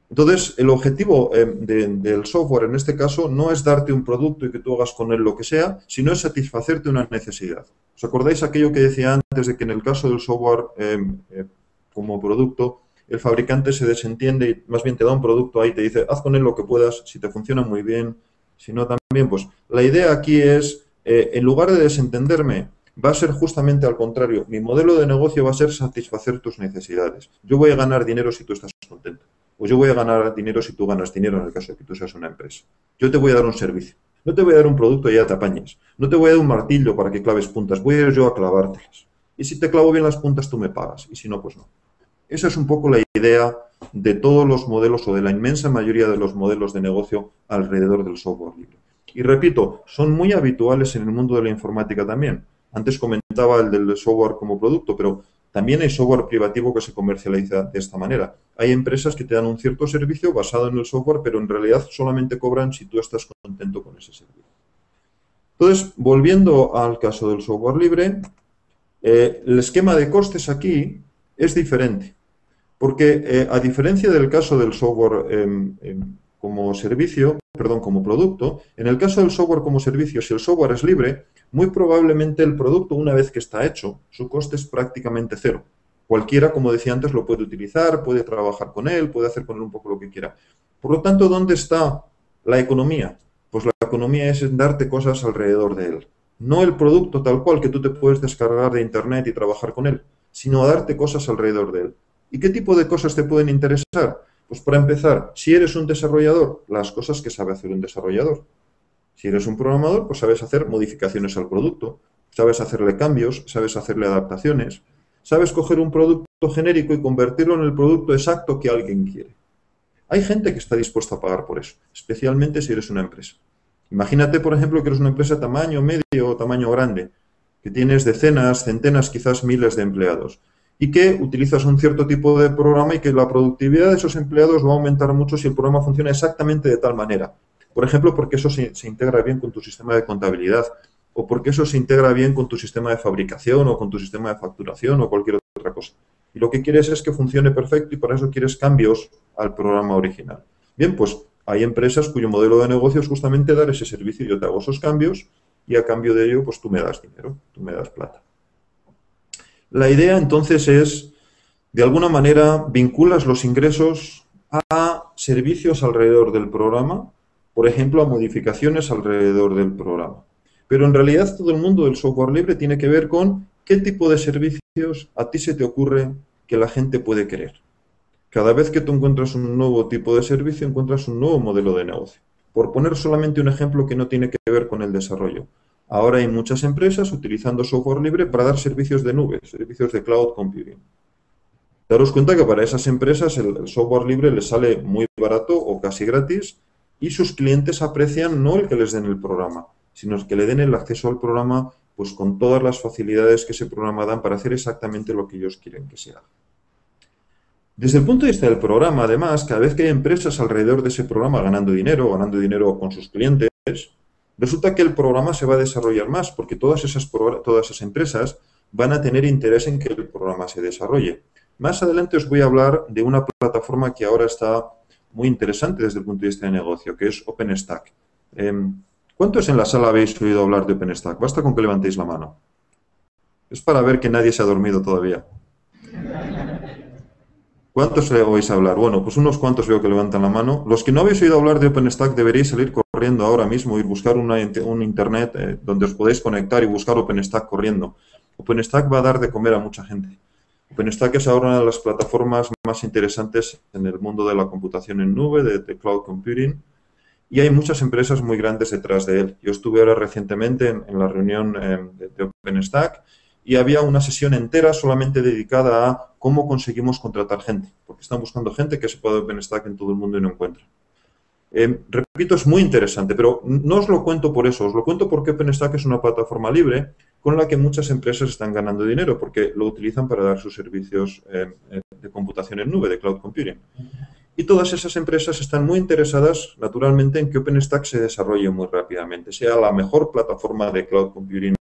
Entonces, el objetivo del software en este caso no es darte un producto y que tú hagas con él lo que sea, sino es satisfacerte una necesidad. ¿Os acordáis aquello que decía antes de que en el caso del software como producto, el fabricante se desentiende y más bien te da un producto ahí y te dice, haz con él lo que puedas, si te funciona muy bien, si no también, pues la idea aquí es, en lugar de desentenderme, va a ser justamente al contrario. Mi modelo de negocio va a ser satisfacer tus necesidades. Yo voy a ganar dinero si tú estás contento. O yo voy a ganar dinero si tú ganas dinero en el caso de que tú seas una empresa. Yo te voy a dar un servicio. No te voy a dar un producto y ya te apañes. No te voy a dar un martillo para que claves puntas. Voy a ir yo a clavártelas. Y si te clavo bien las puntas, tú me pagas. Y si no, pues no. Esa es un poco la idea de todos los modelos o de la inmensa mayoría de los modelos de negocio alrededor del software libre. Y repito, son muy habituales en el mundo de la informática también. Antes comentaba el del software como producto, pero también hay software privativo que se comercializa de esta manera. Hay empresas que te dan un cierto servicio basado en el software, pero en realidad solamente cobran si tú estás contento con ese servicio. Entonces, volviendo al caso del software libre, el esquema de costes aquí es diferente, porque a diferencia del caso del software como servicio, como producto, en el caso del software como servicio, si el software es libre, muy probablemente el producto, una vez que está hecho, su coste es prácticamente cero. Cualquiera, como decía antes, lo puede utilizar, puede trabajar con él, puede hacer con él un poco lo que quiera. Por lo tanto, ¿dónde está la economía? Pues la economía es en darte cosas alrededor de él. No el producto tal cual que tú te puedes descargar de internet y trabajar con él, sino a darte cosas alrededor de él. ¿Y qué tipo de cosas te pueden interesar? Pues para empezar, si eres un desarrollador, las cosas que sabe hacer un desarrollador. Si eres un programador, pues sabes hacer modificaciones al producto, sabes hacerle cambios, sabes hacerle adaptaciones, sabes coger un producto genérico y convertirlo en el producto exacto que alguien quiere. Hay gente que está dispuesta a pagar por eso, especialmente si eres una empresa. Imagínate, por ejemplo, que eres una empresa tamaño medio o tamaño grande, que tienes decenas, centenas, quizás miles de empleados, y que utilizas un cierto tipo de programa y que la productividad de esos empleados va a aumentar mucho si el programa funciona exactamente de tal manera. Por ejemplo, porque eso se integra bien con tu sistema de contabilidad, o porque eso se integra bien con tu sistema de fabricación, o con tu sistema de facturación, o cualquier otra cosa. Y lo que quieres es que funcione perfecto y para eso quieres cambios al programa original. Bien, pues hay empresas cuyo modelo de negocio es justamente dar ese servicio. Yo te hago esos cambios y a cambio de ello, pues tú me das dinero, tú me das plata. La idea entonces es, de alguna manera, vinculas los ingresos a servicios alrededor del programa, por ejemplo, a modificaciones alrededor del programa. Pero en realidad todo el mundo del software libre tiene que ver con qué tipo de servicios a ti se te ocurre que la gente puede querer. Cada vez que tú encuentras un nuevo tipo de servicio, encuentras un nuevo modelo de negocio. Por poner solamente un ejemplo que no tiene que ver con el desarrollo. Ahora hay muchas empresas utilizando software libre para dar servicios de nube, servicios de cloud computing. Daros cuenta que para esas empresas el software libre les sale muy barato o casi gratis y sus clientes aprecian no el que les den el programa, sino el que le den el acceso al programa pues con todas las facilidades que ese programa dan para hacer exactamente lo que ellos quieren que se haga. Desde el punto de vista del programa, además, cada vez que hay empresas alrededor de ese programa ganando dinero con sus clientes, resulta que el programa se va a desarrollar más, porque todas esas empresas van a tener interés en que el programa se desarrolle. Más adelante os voy a hablar de una plataforma que ahora está muy interesante desde el punto de vista de negocio, que es OpenStack. ¿Cuántos en la sala habéis oído hablar de OpenStack? Basta con que levantéis la mano. Es para ver que nadie se ha dormido todavía. ¿Cuántos le oís hablar? Bueno, pues unos cuantos veo que levantan la mano. Los que no habéis oído hablar de OpenStack deberíais salir corriendo ahora mismo, ir a buscar un internet donde os podéis conectar y buscar OpenStack corriendo. OpenStack va a dar de comer a mucha gente. OpenStack es ahora una de las plataformas más interesantes en el mundo de la computación en nube, de cloud computing, y hay muchas empresas muy grandes detrás de él. Yo estuve ahora recientemente en la reunión de OpenStack y había una sesión entera solamente dedicada a cómo conseguimos contratar gente, porque están buscando gente que sepa de OpenStack en todo el mundo y no encuentran. Repito, es muy interesante, pero no os lo cuento por eso, os lo cuento porque OpenStack es una plataforma libre con la que muchas empresas están ganando dinero, porque lo utilizan para dar sus servicios de computación en nube, de cloud computing. Y todas esas empresas están muy interesadas, naturalmente, en que OpenStack se desarrolle muy rápidamente, sea la mejor plataforma de cloud computing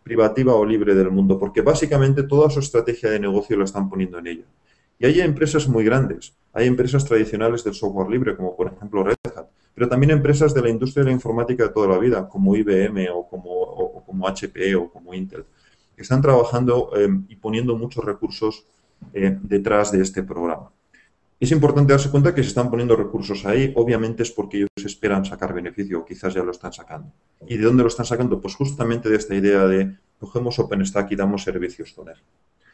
privativa o libre del mundo, porque básicamente toda su estrategia de negocio la están poniendo en ella. Y hay empresas muy grandes, hay empresas tradicionales del software libre, como por ejemplo Red Hat, pero también empresas de la industria de la informática de toda la vida, como IBM o como HP o como Intel, que están trabajando y poniendo muchos recursos detrás de este programa. Es importante darse cuenta que se están poniendo recursos ahí, obviamente es porque ellos esperan sacar beneficio, o quizás ya lo están sacando. ¿Y de dónde lo están sacando? Pues justamente de esta idea de cogemos OpenStack y damos servicios con él.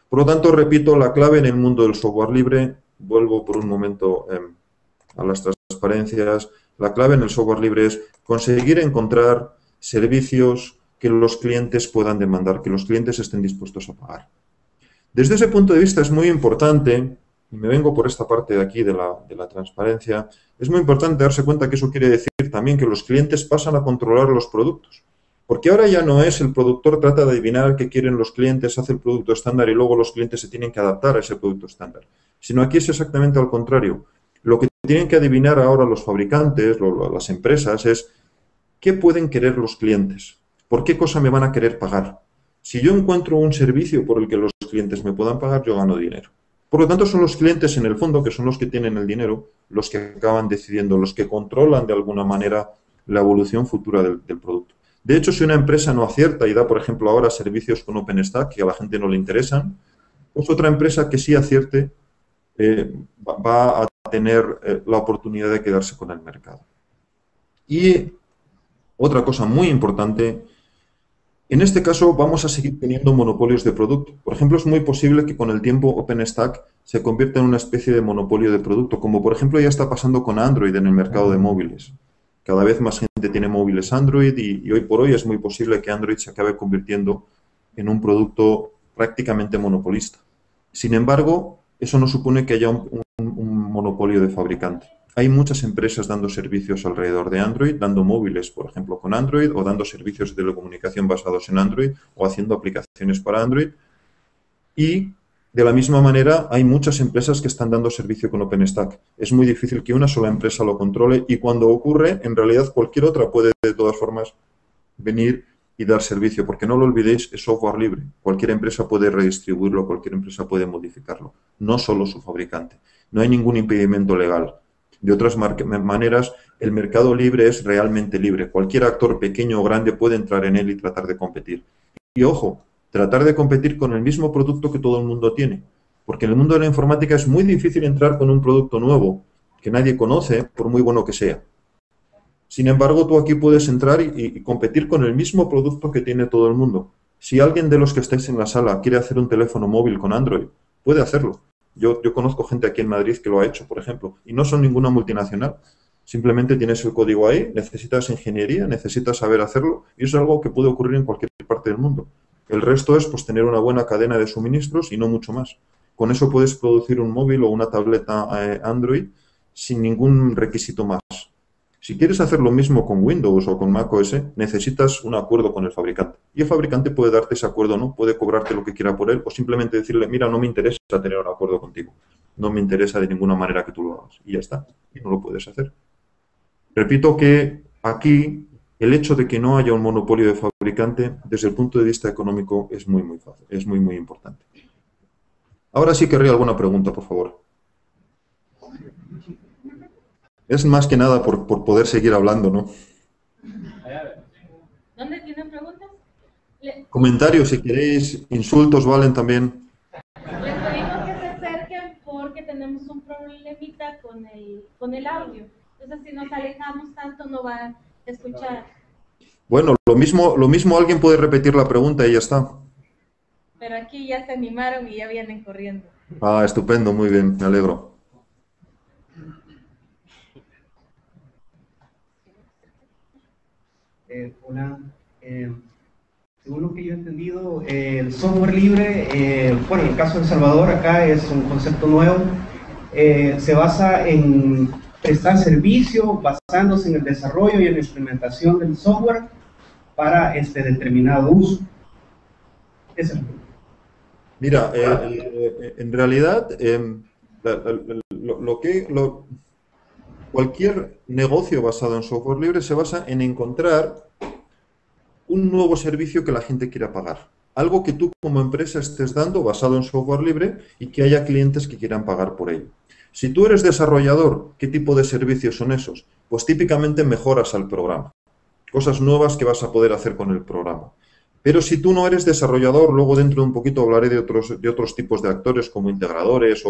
Por lo tanto, repito, la clave en el mundo del software libre, vuelvo por un momento a las transparencias, la clave en el software libre es conseguir encontrar servicios que los clientes puedan demandar, que los clientes estén dispuestos a pagar. Desde ese punto de vista es muy importante, y me vengo por esta parte de aquí de la transparencia, es muy importante darse cuenta que eso quiere decir también que los clientes pasan a controlar los productos. Porque ahora ya no es el productor trata de adivinar qué quieren los clientes, hace el producto estándar y luego los clientes se tienen que adaptar a ese producto estándar. Sino aquí es exactamente al contrario. Lo que tienen que adivinar ahora los fabricantes, las empresas, es qué pueden querer los clientes, por qué cosa me van a querer pagar. Si yo encuentro un servicio por el que los clientes me puedan pagar, yo gano dinero. Por lo tanto, son los clientes en el fondo, que son los que tienen el dinero, los que acaban decidiendo, los que controlan de alguna manera la evolución futura del producto. De hecho, si una empresa no acierta y da, por ejemplo, ahora servicios con OpenStack que a la gente no le interesan, pues otra empresa que sí acierte va a tener la oportunidad de quedarse con el mercado. Y otra cosa muy importante, en este caso vamos a seguir teniendo monopolios de producto. Por ejemplo, es muy posible que con el tiempo OpenStack se convierta en una especie de monopolio de producto, como por ejemplo ya está pasando con Android en el mercado de móviles. Cada vez más gente tiene móviles Android y hoy por hoy es muy posible que Android se acabe convirtiendo en un producto prácticamente monopolista. Sin embargo, eso no supone que haya un monopolio de fabricante. Hay muchas empresas dando servicios alrededor de Android, dando móviles, por ejemplo, con Android, o dando servicios de telecomunicación basados en Android, o haciendo aplicaciones para Android. Y de la misma manera, hay muchas empresas que están dando servicio con OpenStack. Es muy difícil que una sola empresa lo controle y cuando ocurre, en realidad cualquier otra puede de todas formas venir y dar servicio, porque no lo olvidéis, es software libre. Cualquier empresa puede redistribuirlo, cualquier empresa puede modificarlo, no solo su fabricante. No hay ningún impedimento legal. De otras maneras, el mercado libre es realmente libre. Cualquier actor pequeño o grande puede entrar en él y tratar de competir. Y ojo, tratar de competir con el mismo producto que todo el mundo tiene. Porque en el mundo de la informática es muy difícil entrar con un producto nuevo que nadie conoce, por muy bueno que sea. Sin embargo, tú aquí puedes entrar y competir con el mismo producto que tiene todo el mundo. Si alguien de los que estáis en la sala quiere hacer un teléfono móvil con Android, puede hacerlo. Yo conozco gente aquí en Madrid que lo ha hecho, por ejemplo, y no son ninguna multinacional. Simplemente tienes el código ahí, necesitas ingeniería, necesitas saber hacerlo, y eso es algo que puede ocurrir en cualquier parte del mundo. El resto es pues tener una buena cadena de suministros y no mucho más. Con eso puedes producir un móvil o una tableta Android sin ningún requisito más. Si quieres hacer lo mismo con Windows o con macOS, necesitas un acuerdo con el fabricante. Y el fabricante puede darte ese acuerdo, ¿no? Puede cobrarte lo que quiera por él o simplemente decirle, mira, no me interesa tener un acuerdo contigo. No me interesa de ninguna manera que tú lo hagas. Y ya está. Y no lo puedes hacer. Repito que aquí el hecho de que no haya un monopolio de fabricante, desde el punto de vista económico, es muy, muy fácil. Es muy, muy importante. Ahora sí querría alguna pregunta, por favor. Es más que nada por poder seguir hablando, ¿no? ¿Dónde tienen preguntas? Comentarios, si queréis, insultos valen también. Les pedimos que se acerquen porque tenemos un problemita con el audio. Entonces, si nos alejamos tanto, no va a escuchar. Bueno, lo mismo alguien puede repetir la pregunta y ya está. Pero aquí ya se animaron y ya vienen corriendo. Ah, estupendo, muy bien, me alegro. Hola, según lo que yo he entendido, el software libre, bueno, en el caso de El Salvador, acá es un concepto nuevo, se basa en prestar servicio basándose en el desarrollo y en la implementación del software para determinado uso. Esa es la pregunta. Mira, en realidad, cualquier negocio basado en software libre se basa en encontrar un nuevo servicio que la gente quiera pagar. Algo que tú como empresa estés dando basado en software libre y que haya clientes que quieran pagar por ello. Si tú eres desarrollador, ¿qué tipo de servicios son esos? Pues típicamente mejoras al programa. Cosas nuevas que vas a poder hacer con el programa. Pero si tú no eres desarrollador, luego dentro de un poquito hablaré de otros tipos de actores como integradores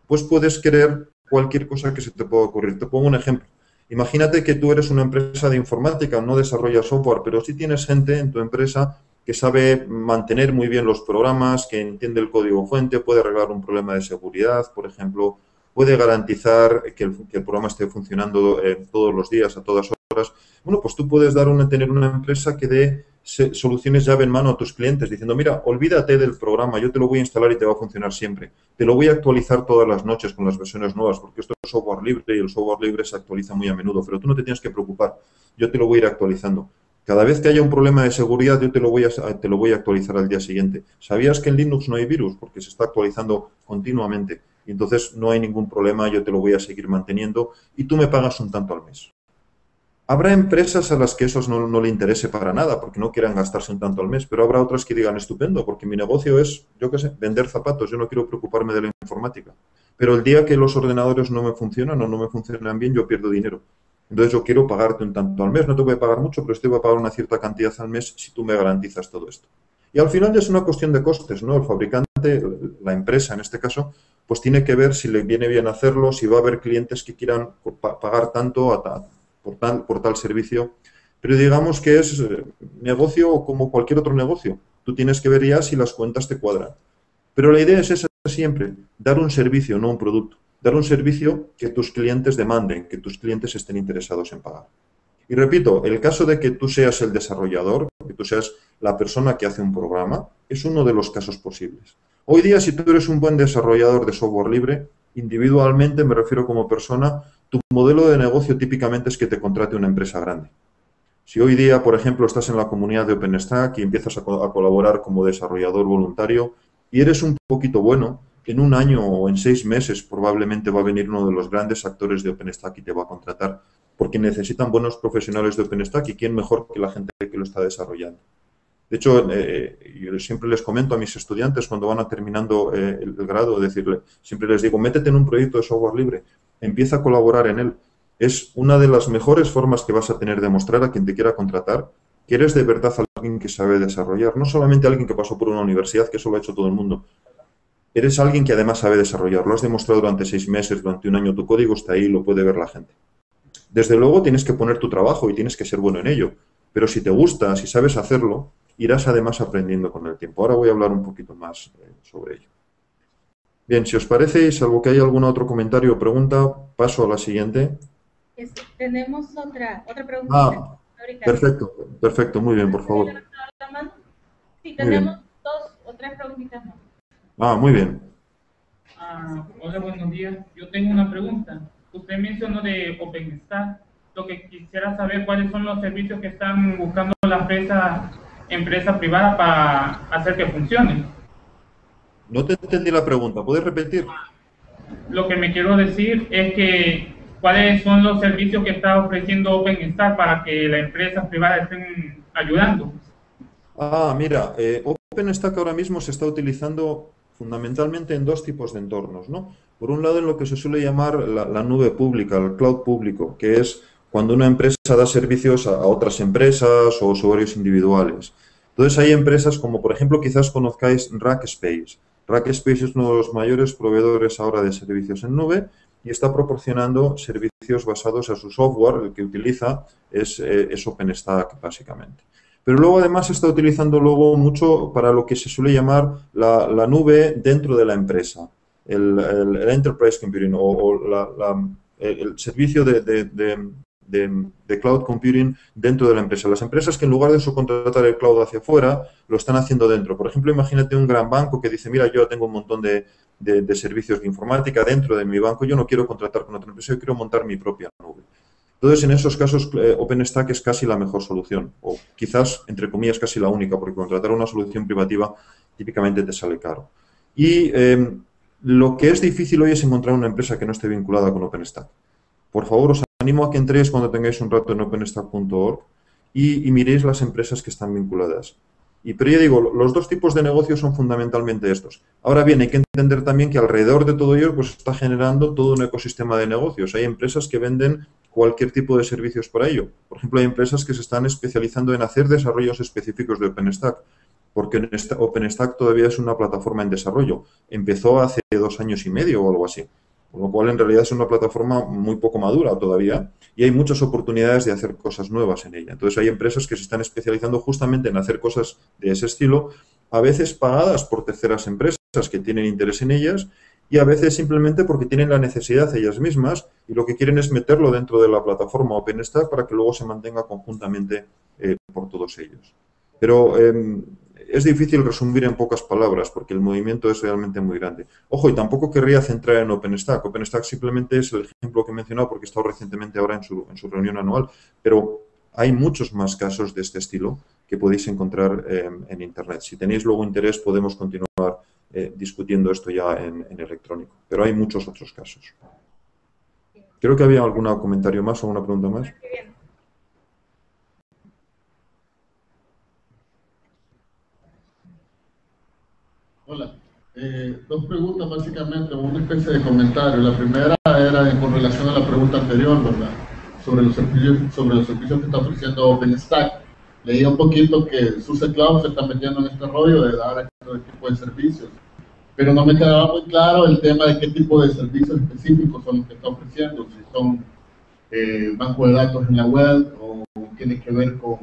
pues puedes querer cualquier cosa que se te pueda ocurrir. Te pongo un ejemplo. Imagínate que tú eres una empresa de informática, no desarrollas software, pero sí tienes gente en tu empresa que sabe mantener muy bien los programas, que entiende el código fuente, puede arreglar un problema de seguridad, por ejemplo, puede garantizar que el programa esté funcionando todos los días, a todas horas. Bueno, pues tú puedes tener una empresa que dé soluciones llave en mano a tus clientes, diciendo, mira, olvídate del programa, yo te lo voy a instalar y te va a funcionar siempre. Te lo voy a actualizar todas las noches con las versiones nuevas, porque esto es software libre y el software libre se actualiza muy a menudo, pero tú no te tienes que preocupar, yo te lo voy a ir actualizando. Cada vez que haya un problema de seguridad, yo te lo voy a actualizar al día siguiente. ¿Sabías que en Linux no hay virus? Porque se está actualizando continuamente. Y entonces no hay ningún problema, yo te lo voy a seguir manteniendo y tú me pagas un tanto al mes. Habrá empresas a las que eso no le interese para nada, porque no quieran gastarse un tanto al mes, pero habrá otras que digan, estupendo, porque mi negocio es, yo qué sé, vender zapatos, yo no quiero preocuparme de la informática. Pero el día que los ordenadores no me funcionan o no me funcionan bien, yo pierdo dinero. Entonces yo quiero pagarte un tanto al mes, no te voy a pagar mucho, pero te voy a pagar una cierta cantidad al mes si tú me garantizas todo esto. Y al final es una cuestión de costes, ¿no? El fabricante, la empresa en este caso, pues tiene que ver si le viene bien hacerlo, si va a haber clientes que quieran pagar tanto por tal servicio. Pero digamos que es negocio como cualquier otro negocio. Tú tienes que ver ya si las cuentas te cuadran. Pero la idea es esa siempre, dar un servicio, no un producto. Dar un servicio que tus clientes demanden, que tus clientes estén interesados en pagar. Y repito, el caso de que tú seas el desarrollador, que tú seas la persona que hace un programa, es uno de los casos posibles. Hoy día, si tú eres un buen desarrollador de software libre, individualmente, me refiero como persona, tu modelo de negocio típicamente es que te contrate una empresa grande. Si hoy día, por ejemplo, estás en la comunidad de OpenStack y empiezas a colaborar como desarrollador voluntario y eres un poquito bueno, en un año o en 6 meses probablemente va a venir uno de los grandes actores de OpenStack y te va a contratar, porque necesitan buenos profesionales de OpenStack y quién mejor que la gente que lo está desarrollando. De hecho, yo siempre les comento a mis estudiantes cuando van terminando el grado, siempre les digo, métete en un proyecto de software libre, empieza a colaborar en él. Es una de las mejores formas que vas a tener de mostrar a quien te quiera contratar que eres de verdad alguien que sabe desarrollar, no solamente alguien que pasó por una universidad, que eso lo ha hecho todo el mundo. Eres alguien que además sabe desarrollar, lo has demostrado durante 6 meses, durante un año, tu código está ahí, lo puede ver la gente. Desde luego tienes que poner tu trabajo y tienes que ser bueno en ello, pero si te gusta, si sabes hacerlo, irás además aprendiendo con el tiempo. Ahora voy a hablar un poquito más sobre ello. Bien, si os parece, y salvo que haya algún otro comentario o pregunta, paso a la siguiente. Tenemos otra pregunta. Ah, perfecto, muy bien, por favor. Sí, tenemos 2 o 3 preguntitas más. Ah, muy bien. Hola, buenos días. Yo tengo una pregunta. Usted mencionó de OpenStack. Lo que quisiera saber cuáles son los servicios que están buscando la empresa privada para hacer que funcione. No te entendí la pregunta. ¿Puedes repetir? Lo que me quiero decir es que cuáles son los servicios que está ofreciendo OpenStack para que las empresas privadas estén ayudando. Mira, OpenStack ahora mismo se está utilizando fundamentalmente en 2 tipos de entornos, ¿no? Por un lado, en lo que se suele llamar la nube pública, el cloud público, que es cuando una empresa da servicios a otras empresas o usuarios individuales. Entonces, hay empresas como, por ejemplo, quizás conozcáis Rackspace. Rackspace es uno de los mayores proveedores ahora de servicios en nube y está proporcionando servicios basados en su software. El que utiliza es OpenStack, básicamente. Pero luego además se está utilizando mucho para lo que se suele llamar la nube dentro de la empresa, el Enterprise Computing el servicio de Cloud Computing dentro de la empresa. Las empresas que en lugar de subcontratar el cloud hacia afuera, lo están haciendo dentro. Por ejemplo, imagínate un gran banco que dice, mira, yo tengo un montón de servicios de informática dentro de mi banco, yo no quiero contratar con otra empresa, yo quiero montar mi propia nube. Entonces, en esos casos, OpenStack es casi la mejor solución, o quizás, entre comillas, casi la única, porque contratar una solución privativa típicamente te sale caro. Y lo que es difícil hoy es encontrar una empresa que no esté vinculada con OpenStack. Por favor, os animo a que entréis cuando tengáis un rato en openstack.org y miréis las empresas que están vinculadas. Pero ya digo, los 2 tipos de negocios son fundamentalmente estos. Ahora bien, hay que entender también que alrededor de todo ello pues está generando todo un ecosistema de negocios. Hay empresas que venden cualquier tipo de servicios para ello. Por ejemplo, hay empresas que se están especializando en hacer desarrollos específicos de OpenStack, porque OpenStack todavía es una plataforma en desarrollo. Empezó hace 2 años y medio o algo así. Con lo cual, en realidad, es una plataforma muy poco madura todavía y hay muchas oportunidades de hacer cosas nuevas en ella. Entonces, hay empresas que se están especializando justamente en hacer cosas de ese estilo, a veces pagadas por terceras empresas que tienen interés en ellas y a veces simplemente porque tienen la necesidad ellas mismas y lo que quieren es meterlo dentro de la plataforma OpenStack para que luego se mantenga conjuntamente por todos ellos. Pero es difícil resumir en pocas palabras porque el movimiento es realmente muy grande. Ojo, y tampoco querría centrar en OpenStack. OpenStack simplemente es el ejemplo que he mencionado porque he estado recientemente ahora en su reunión anual, pero hay muchos más casos de este estilo que podéis encontrar en Internet. Si tenéis luego interés podemos continuar discutiendo esto ya en electrónico, pero hay muchos otros casos. Creo que había algún comentario más o alguna pregunta más. Hola, 2 preguntas básicamente, una especie de comentario. La primera era con relación a la pregunta anterior, ¿verdad? Sobre los servicios que está ofreciendo OpenStack. Leí un poquito que SUSE Cloud se está metiendo en este rollo de dar este tipo de servicios, pero no me quedaba muy claro el tema de qué tipo de servicios específicos son los que está ofreciendo, si son bancos de datos en la web o tiene que ver con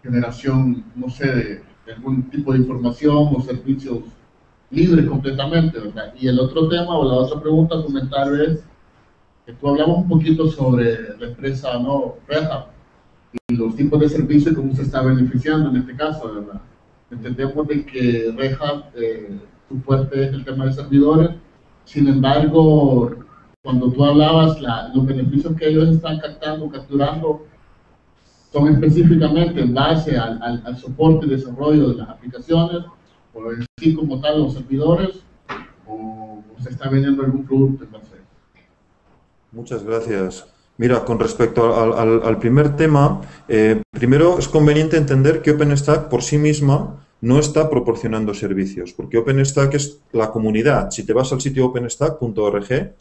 generación, no sé, de algún tipo de información o servicios libres completamente, ¿verdad? Y el otro tema o la otra pregunta, comentario es que tú hablamos un poquito sobre la empresa, ¿no? Red Hat. los tipos de servicios y cómo se está beneficiando en este caso, ¿verdad? Entendemos de que Red Hat, su fuerte es el tema de servidores. Sin embargo, cuando tú hablabas, los beneficios que ellos están capturando, son específicamente en base al soporte y desarrollo de las aplicaciones, o en sí como tal los servidores, o se está vendiendo algún producto en base a eso. Muchas gracias. Mira, con respecto al primer tema, primero es conveniente entender que OpenStack por sí misma no está proporcionando servicios, porque OpenStack es la comunidad. Si te vas al sitio openstack.org,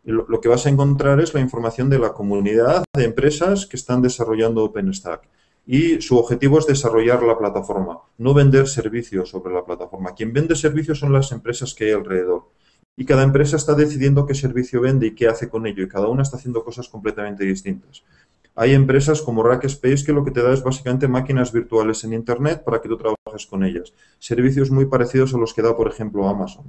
lo que vas a encontrar es la información de la comunidad de empresas que están desarrollando OpenStack. Y su objetivo es desarrollar la plataforma, no vender servicios sobre la plataforma. Quien vende servicios son las empresas que hay alrededor. Y cada empresa está decidiendo qué servicio vende y qué hace con ello, y cada una está haciendo cosas completamente distintas. Hay empresas como Rackspace que lo que te da es básicamente máquinas virtuales en Internet para que tú trabajes con ellas. Servicios muy parecidos a los que da, por ejemplo, Amazon,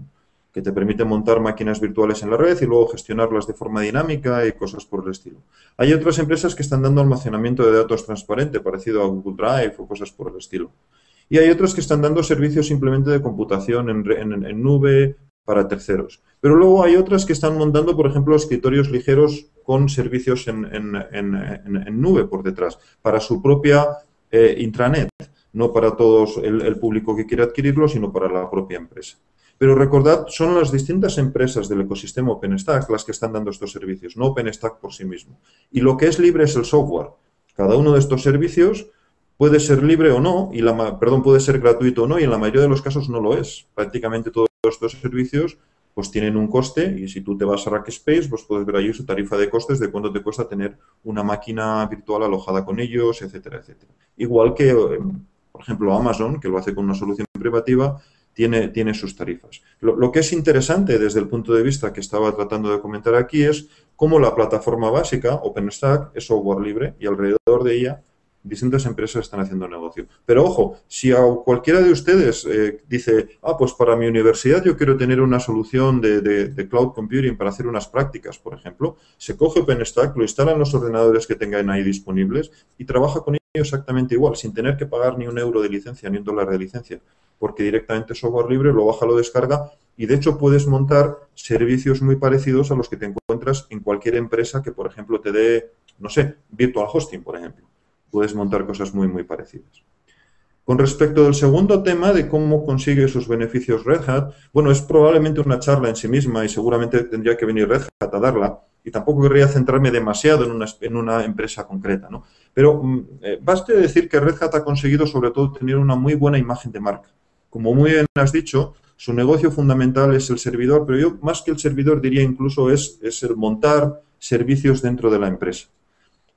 que te permite montar máquinas virtuales en la red y luego gestionarlas de forma dinámica y cosas por el estilo. Hay otras empresas que están dando almacenamiento de datos transparente, parecido a Google Drive o cosas por el estilo. Y hay otras que están dando servicios simplemente de computación en nube para terceros. Pero luego hay otras que están montando, por ejemplo, escritorios ligeros con servicios en nube por detrás, para su propia intranet, no para todos el público que quiere adquirirlo, sino para la propia empresa. Pero recordad, son las distintas empresas del ecosistema OpenStack las que están dando estos servicios, no OpenStack por sí mismo. Y lo que es libre es el software. Cada uno de estos servicios puede ser libre o no, puede ser gratuito o no, y en la mayoría de los casos no lo es. Prácticamente todos estos servicios pues tienen un coste, y si tú te vas a Rackspace, pues puedes ver ahí su tarifa de costes de cuánto te cuesta tener una máquina virtual alojada con ellos, etcétera, etcétera. Igual que, por ejemplo, Amazon, que lo hace con una solución privativa, tiene sus tarifas. Lo que es interesante desde el punto de vista que estaba tratando de comentar aquí es cómo la plataforma básica, OpenStack, es software libre y alrededor de ella distintas empresas están haciendo negocio. Pero ojo, si a cualquiera de ustedes dice, pues para mi universidad yo quiero tener una solución de cloud computing para hacer unas prácticas, por ejemplo, se coge OpenStack, lo instala en los ordenadores que tengan ahí disponibles y trabaja con ello exactamente igual, sin tener que pagar ni €1 de licencia, ni $1 de licencia, porque directamente software libre, lo baja, lo descarga, y de hecho puedes montar servicios muy parecidos a los que te encuentras en cualquier empresa que, por ejemplo, te dé, no sé, virtual hosting, por ejemplo. Puedes montar cosas muy, muy parecidas. Con respecto del segundo tema de cómo consigue sus beneficios Red Hat, bueno, es probablemente una charla en sí misma y seguramente tendría que venir Red Hat a darla, y tampoco querría centrarme demasiado en una empresa concreta, ¿no? Pero baste decir que Red Hat ha conseguido sobre todo tener una muy buena imagen de marca. Como muy bien has dicho, su negocio fundamental es el servidor, pero yo más que el servidor diría incluso es el montar servicios dentro de la empresa.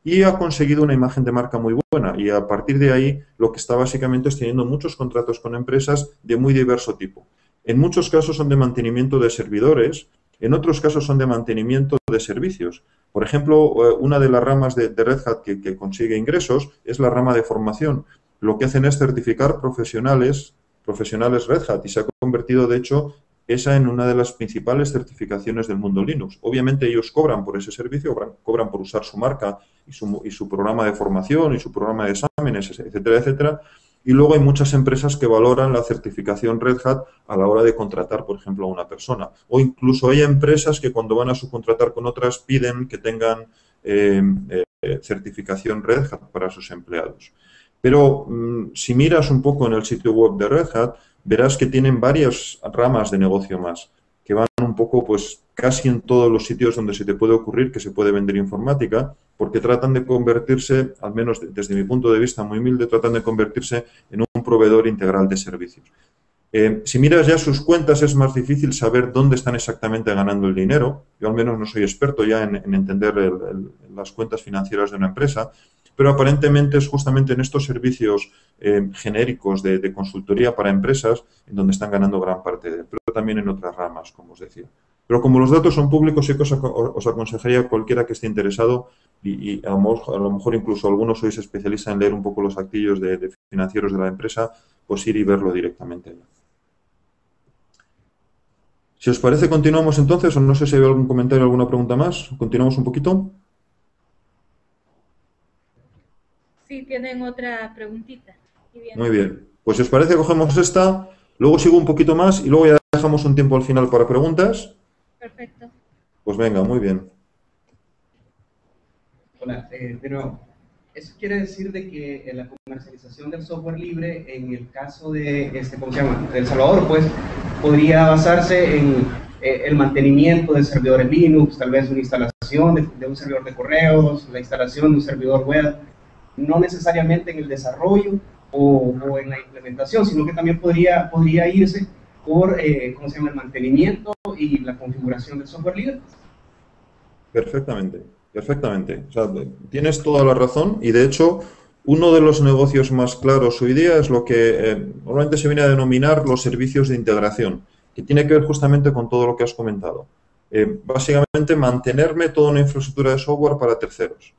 Y ha conseguido una imagen de marca muy buena, y a partir de ahí lo que está básicamente es teniendo muchos contratos con empresas de muy diverso tipo. En muchos casos son de mantenimiento de servidores, en otros casos son de mantenimiento de servicios. Por ejemplo, una de las ramas de Red Hat que consigue ingresos es la rama de formación. Lo que hacen es certificar profesionales Red Hat, y se ha convertido, de hecho, esa en una de las principales certificaciones del mundo Linux. Obviamente ellos cobran por ese servicio, cobran por usar su marca y su programa de formación y su programa de exámenes, etcétera, etcétera. Y luego hay muchas empresas que valoran la certificación Red Hat a la hora de contratar, por ejemplo, a una persona. O incluso hay empresas que cuando van a subcontratar con otras piden que tengan certificación Red Hat para sus empleados. Pero si miras un poco en el sitio web de Red Hat, verás que tienen varias ramas de negocio más, que van un poco, pues, casi en todos los sitios donde se te puede ocurrir que se puede vender informática, porque tratan de convertirse, al menos desde mi punto de vista muy humilde, tratan de convertirse en un proveedor integral de servicios. Si miras ya sus cuentas, es más difícil saber dónde están exactamente ganando el dinero. Yo al menos no soy experto ya en entender las cuentas financieras de una empresa, pero aparentemente es justamente en estos servicios genéricos de consultoría para empresas en donde están ganando gran parte de él, pero también en otras ramas, como os decía. Pero como los datos son públicos, sí que os aconsejaría a cualquiera que esté interesado, y a lo mejor incluso algunos sois especialistas en leer un poco los actillos de financieros de la empresa, pues ir y verlo directamente allá. Si os parece, continuamos entonces, o no sé si hay algún comentario, alguna pregunta más. ¿Continuamos un poquito? Sí, si tienen otra preguntita. Muy bien. Pues si os parece, cogemos esta, luego sigo un poquito más y luego ya dejamos un tiempo al final para preguntas. Perfecto. Pues venga, muy bien. Hola, de nuevo. Eso quiere decir de que la comercialización del software libre, en el caso de, ¿cómo se llama?, de El Salvador, pues, podría basarse en el mantenimiento de servidores Linux, tal vez una instalación de un servidor de correos, la instalación de un servidor web, no necesariamente en el desarrollo o en la implementación, sino que también podría irse por, ¿cómo se llama?, el mantenimiento y la configuración del software libre. Perfectamente, perfectamente. O sea, tienes toda la razón y de hecho uno de los negocios más claros hoy día es lo que normalmente se viene a denominar los servicios de integración, que tiene que ver justamente con todo lo que has comentado. Básicamente mantenerme toda una infraestructura de software para terceros.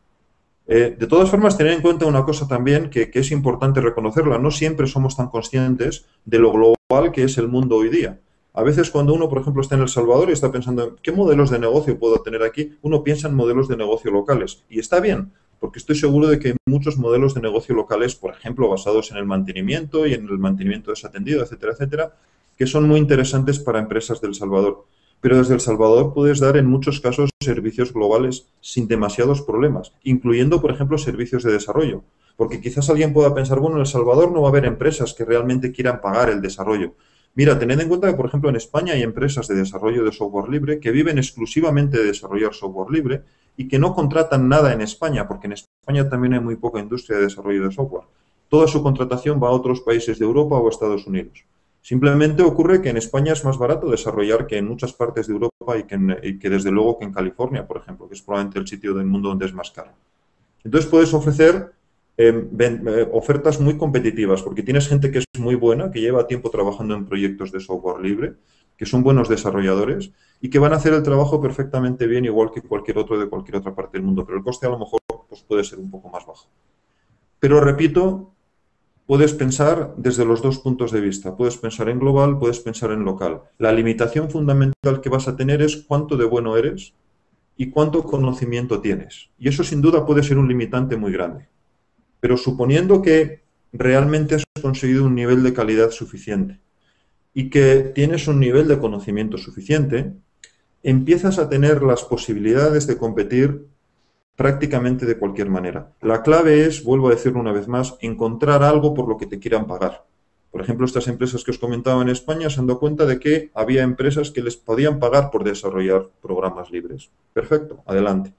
De todas formas, tener en cuenta una cosa también que es importante reconocerla. No siempre somos tan conscientes de lo global que es el mundo hoy día. A veces cuando uno, por ejemplo, está en El Salvador y está pensando en qué modelos de negocio puedo tener aquí, uno piensa en modelos de negocio locales. Y está bien, porque estoy seguro de que hay muchos modelos de negocio locales, por ejemplo, basados en el mantenimiento y en el mantenimiento desatendido, etcétera, etcétera, que son muy interesantes para empresas de El Salvador. Pero desde El Salvador puedes dar en muchos casos servicios globales sin demasiados problemas, incluyendo, por ejemplo, servicios de desarrollo. Porque quizás alguien pueda pensar, bueno, en El Salvador no va a haber empresas que realmente quieran pagar el desarrollo. Mira, tened en cuenta que, por ejemplo, en España hay empresas de desarrollo de software libre que viven exclusivamente de desarrollar software libre y que no contratan nada en España, porque en España también hay muy poca industria de desarrollo de software. Toda su contratación va a otros países de Europa o Estados Unidos. Simplemente ocurre que en España es más barato desarrollar que en muchas partes de Europa y que desde luego que en California, por ejemplo, que es probablemente el sitio del mundo donde es más caro. Entonces puedes ofrecer ofertas muy competitivas, porque tienes gente que es muy buena, que lleva tiempo trabajando en proyectos de software libre, que son buenos desarrolladores y que van a hacer el trabajo perfectamente bien, igual que cualquier otro de cualquier otra parte del mundo, pero el coste a lo mejor pues, puede ser un poco más bajo. Pero repito, puedes pensar desde los dos puntos de vista. Puedes pensar en global, puedes pensar en local. La limitación fundamental que vas a tener es cuánto de bueno eres y cuánto conocimiento tienes. Y eso sin duda puede ser un limitante muy grande. Pero suponiendo que realmente has conseguido un nivel de calidad suficiente y que tienes un nivel de conocimiento suficiente, empiezas a tener las posibilidades de competir prácticamente de cualquier manera. La clave es, vuelvo a decirlo una vez más, encontrar algo por lo que te quieran pagar. Por ejemplo, estas empresas que os comentaba en España se han dado cuenta de que había empresas que les podían pagar por desarrollar programas libres. Perfecto, adelante.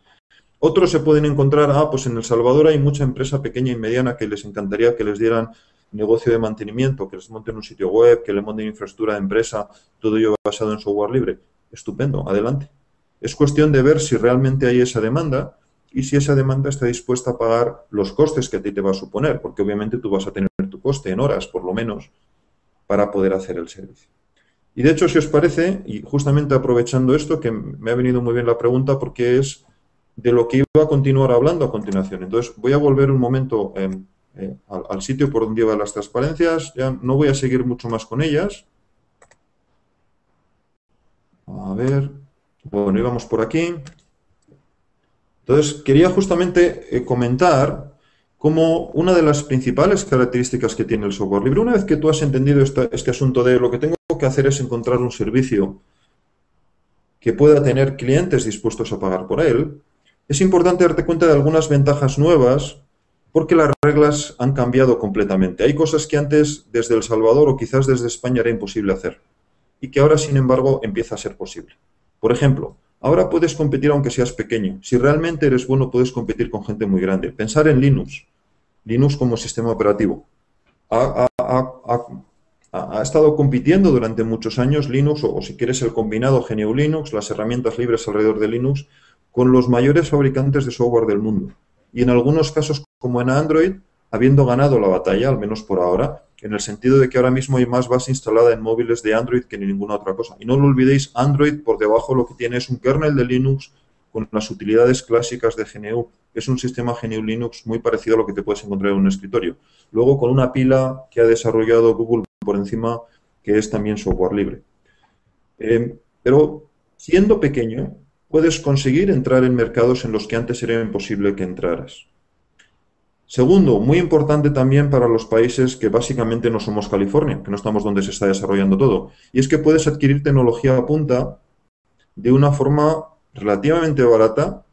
Otros se pueden encontrar, pues en El Salvador hay mucha empresa pequeña y mediana que les encantaría que les dieran negocio de mantenimiento, que les monten un sitio web, que le monten infraestructura de empresa, todo ello basado en software libre. Estupendo, adelante. Es cuestión de ver si realmente hay esa demanda y si esa demanda está dispuesta a pagar los costes que a ti te va a suponer, porque obviamente tú vas a tener tu coste en horas, por lo menos, para poder hacer el servicio. Y de hecho, si os parece, y justamente aprovechando esto, que me ha venido muy bien la pregunta, porque es de lo que iba a continuar hablando a continuación. Entonces, voy a volver un momento al sitio por donde iban las transparencias. Ya no voy a seguir mucho más con ellas. A ver. Bueno, íbamos por aquí. Entonces, quería justamente comentar como una de las principales características que tiene el software libre. Una vez que tú has entendido este asunto de lo que tengo que hacer es encontrar un servicio que pueda tener clientes dispuestos a pagar por él, es importante darte cuenta de algunas ventajas nuevas porque las reglas han cambiado completamente. Hay cosas que antes desde El Salvador o quizás desde España era imposible hacer y que ahora, sin embargo, empieza a ser posible. Por ejemplo, ahora puedes competir aunque seas pequeño. Si realmente eres bueno, puedes competir con gente muy grande. Pensar en Linux. Linux como sistema operativo. Ha estado compitiendo durante muchos años Linux, o si quieres el combinado GNU Linux, las herramientas libres alrededor de Linux, con los mayores fabricantes de software del mundo. Y en algunos casos, como en Android, habiendo ganado la batalla, al menos por ahora, en el sentido de que ahora mismo hay más base instalada en móviles de Android que en ninguna otra cosa. Y no lo olvidéis, Android por debajo lo que tiene es un kernel de Linux con las utilidades clásicas de GNU. Es un sistema GNU Linux muy parecido a lo que te puedes encontrar en un escritorio. Luego con una pila que ha desarrollado Google por encima, que es también software libre. Pero siendo pequeño, puedes conseguir entrar en mercados en los que antes era imposible que entraras. Segundo, muy importante también para los países que básicamente no somos California, que no estamos donde se está desarrollando todo, y es que puedes adquirir tecnología a punta de una forma relativamente barata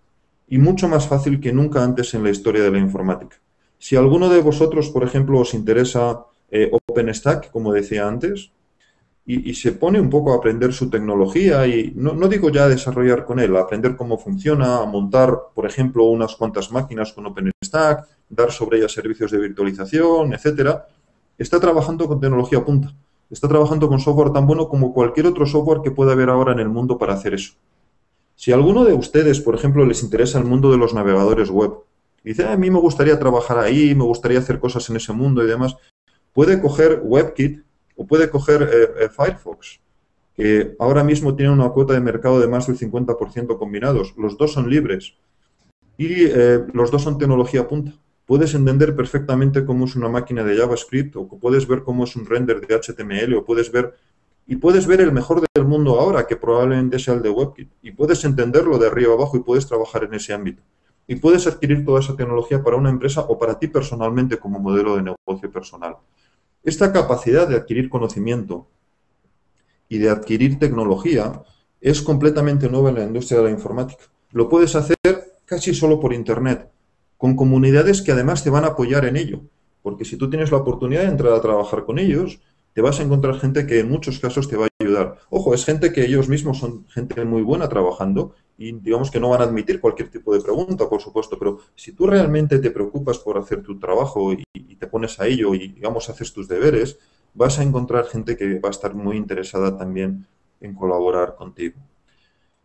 y mucho más fácil que nunca antes en la historia de la informática. Si alguno de vosotros, por ejemplo, os interesa OpenStack, como decía antes, y se pone un poco a aprender su tecnología y no digo ya desarrollar con él, a aprender cómo funciona, a montar, por ejemplo, unas cuantas máquinas con OpenStack, dar sobre ellas servicios de virtualización, etcétera, está trabajando con tecnología a punta. Está trabajando con software tan bueno como cualquier otro software que pueda haber ahora en el mundo para hacer eso. Si a alguno de ustedes, por ejemplo, les interesa el mundo de los navegadores web, y dice, a mí me gustaría trabajar ahí, me gustaría hacer cosas en ese mundo y demás, puede coger WebKit o puede coger Firefox, que ahora mismo tiene una cuota de mercado de más del 50% combinados. Los dos son libres y los dos son tecnología punta. Puedes entender perfectamente cómo es una máquina de JavaScript o puedes ver cómo es un render de HTML o puedes ver el mejor del mundo ahora, que probablemente sea el de WebKit, y puedes entenderlo de arriba abajo y puedes trabajar en ese ámbito. Y puedes adquirir toda esa tecnología para una empresa o para ti personalmente como modelo de negocio personal. Esta capacidad de adquirir conocimiento y de adquirir tecnología es completamente nueva en la industria de la informática. Lo puedes hacer casi solo por Internet, con comunidades que además te van a apoyar en ello. Porque si tú tienes la oportunidad de entrar a trabajar con ellos, te vas a encontrar gente que en muchos casos te va a ayudar. Ojo, es gente que ellos mismos son gente muy buena trabajando y digamos que no van a admitir cualquier tipo de pregunta, por supuesto, pero si tú realmente te preocupas por hacer tu trabajo y te pones a ello y, digamos, haces tus deberes, vas a encontrar gente que va a estar muy interesada también en colaborar contigo.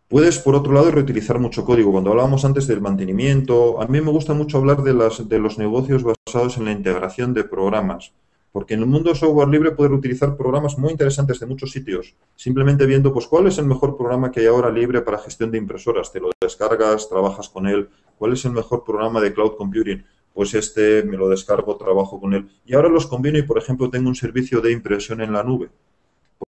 Puedes, por otro lado, reutilizar mucho código. Cuando hablábamos antes del mantenimiento, a mí me gusta mucho hablar de los negocios basados en la integración de programas. Porque en el mundo de software libre puedes utilizar programas muy interesantes de muchos sitios, simplemente viendo pues cuál es el mejor programa que hay ahora libre para gestión de impresoras. Te lo descargas, trabajas con él. ¿Cuál es el mejor programa de cloud computing? Pues este me lo descargo, trabajo con él. Y ahora los combino y, por ejemplo, tengo un servicio de impresión en la nube,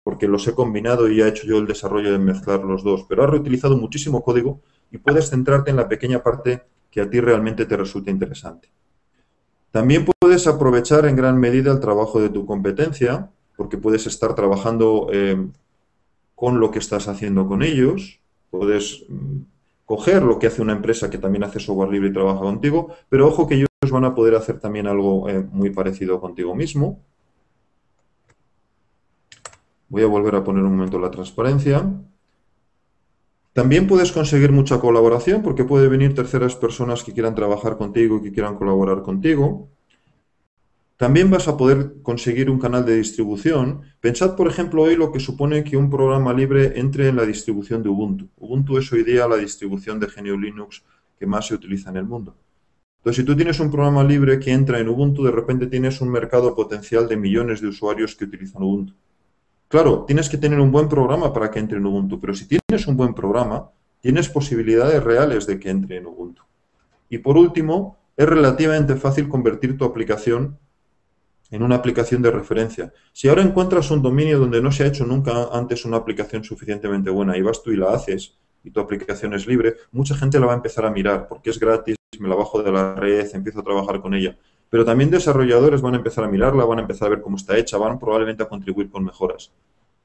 porque los he combinado y he hecho yo el desarrollo de mezclar los dos. Pero has reutilizado muchísimo código y puedes centrarte en la pequeña parte que a ti realmente te resulta interesante. También puedes aprovechar en gran medida el trabajo de tu competencia, porque puedes estar trabajando con lo que estás haciendo con ellos. Puedes coger lo que hace una empresa que también hace software libre y trabaja contigo, pero ojo que ellos van a poder hacer también algo muy parecido contigo mismo. Voy a volver a poner un momento la transparencia. También puedes conseguir mucha colaboración porque puede venir terceras personas que quieran trabajar contigo y que quieran colaborar contigo. También vas a poder conseguir un canal de distribución. Pensad, por ejemplo, hoy lo que supone que un programa libre entre en la distribución de Ubuntu. Ubuntu es hoy día la distribución de GNU Linux que más se utiliza en el mundo. Entonces, si tú tienes un programa libre que entra en Ubuntu, de repente tienes un mercado potencial de millones de usuarios que utilizan Ubuntu. Claro, tienes que tener un buen programa para que entre en Ubuntu, pero si tienes un buen programa, tienes posibilidades reales de que entre en Ubuntu. Y por último, es relativamente fácil convertir tu aplicación en una aplicación de referencia. Si ahora encuentras un dominio donde no se ha hecho nunca antes una aplicación suficientemente buena y vas tú y la haces y tu aplicación es libre, mucha gente la va a empezar a mirar porque es gratis, me la bajo de la red, empiezo a trabajar con ella. Pero también desarrolladores van a empezar a mirarla, van a empezar a ver cómo está hecha, van probablemente a contribuir con mejoras.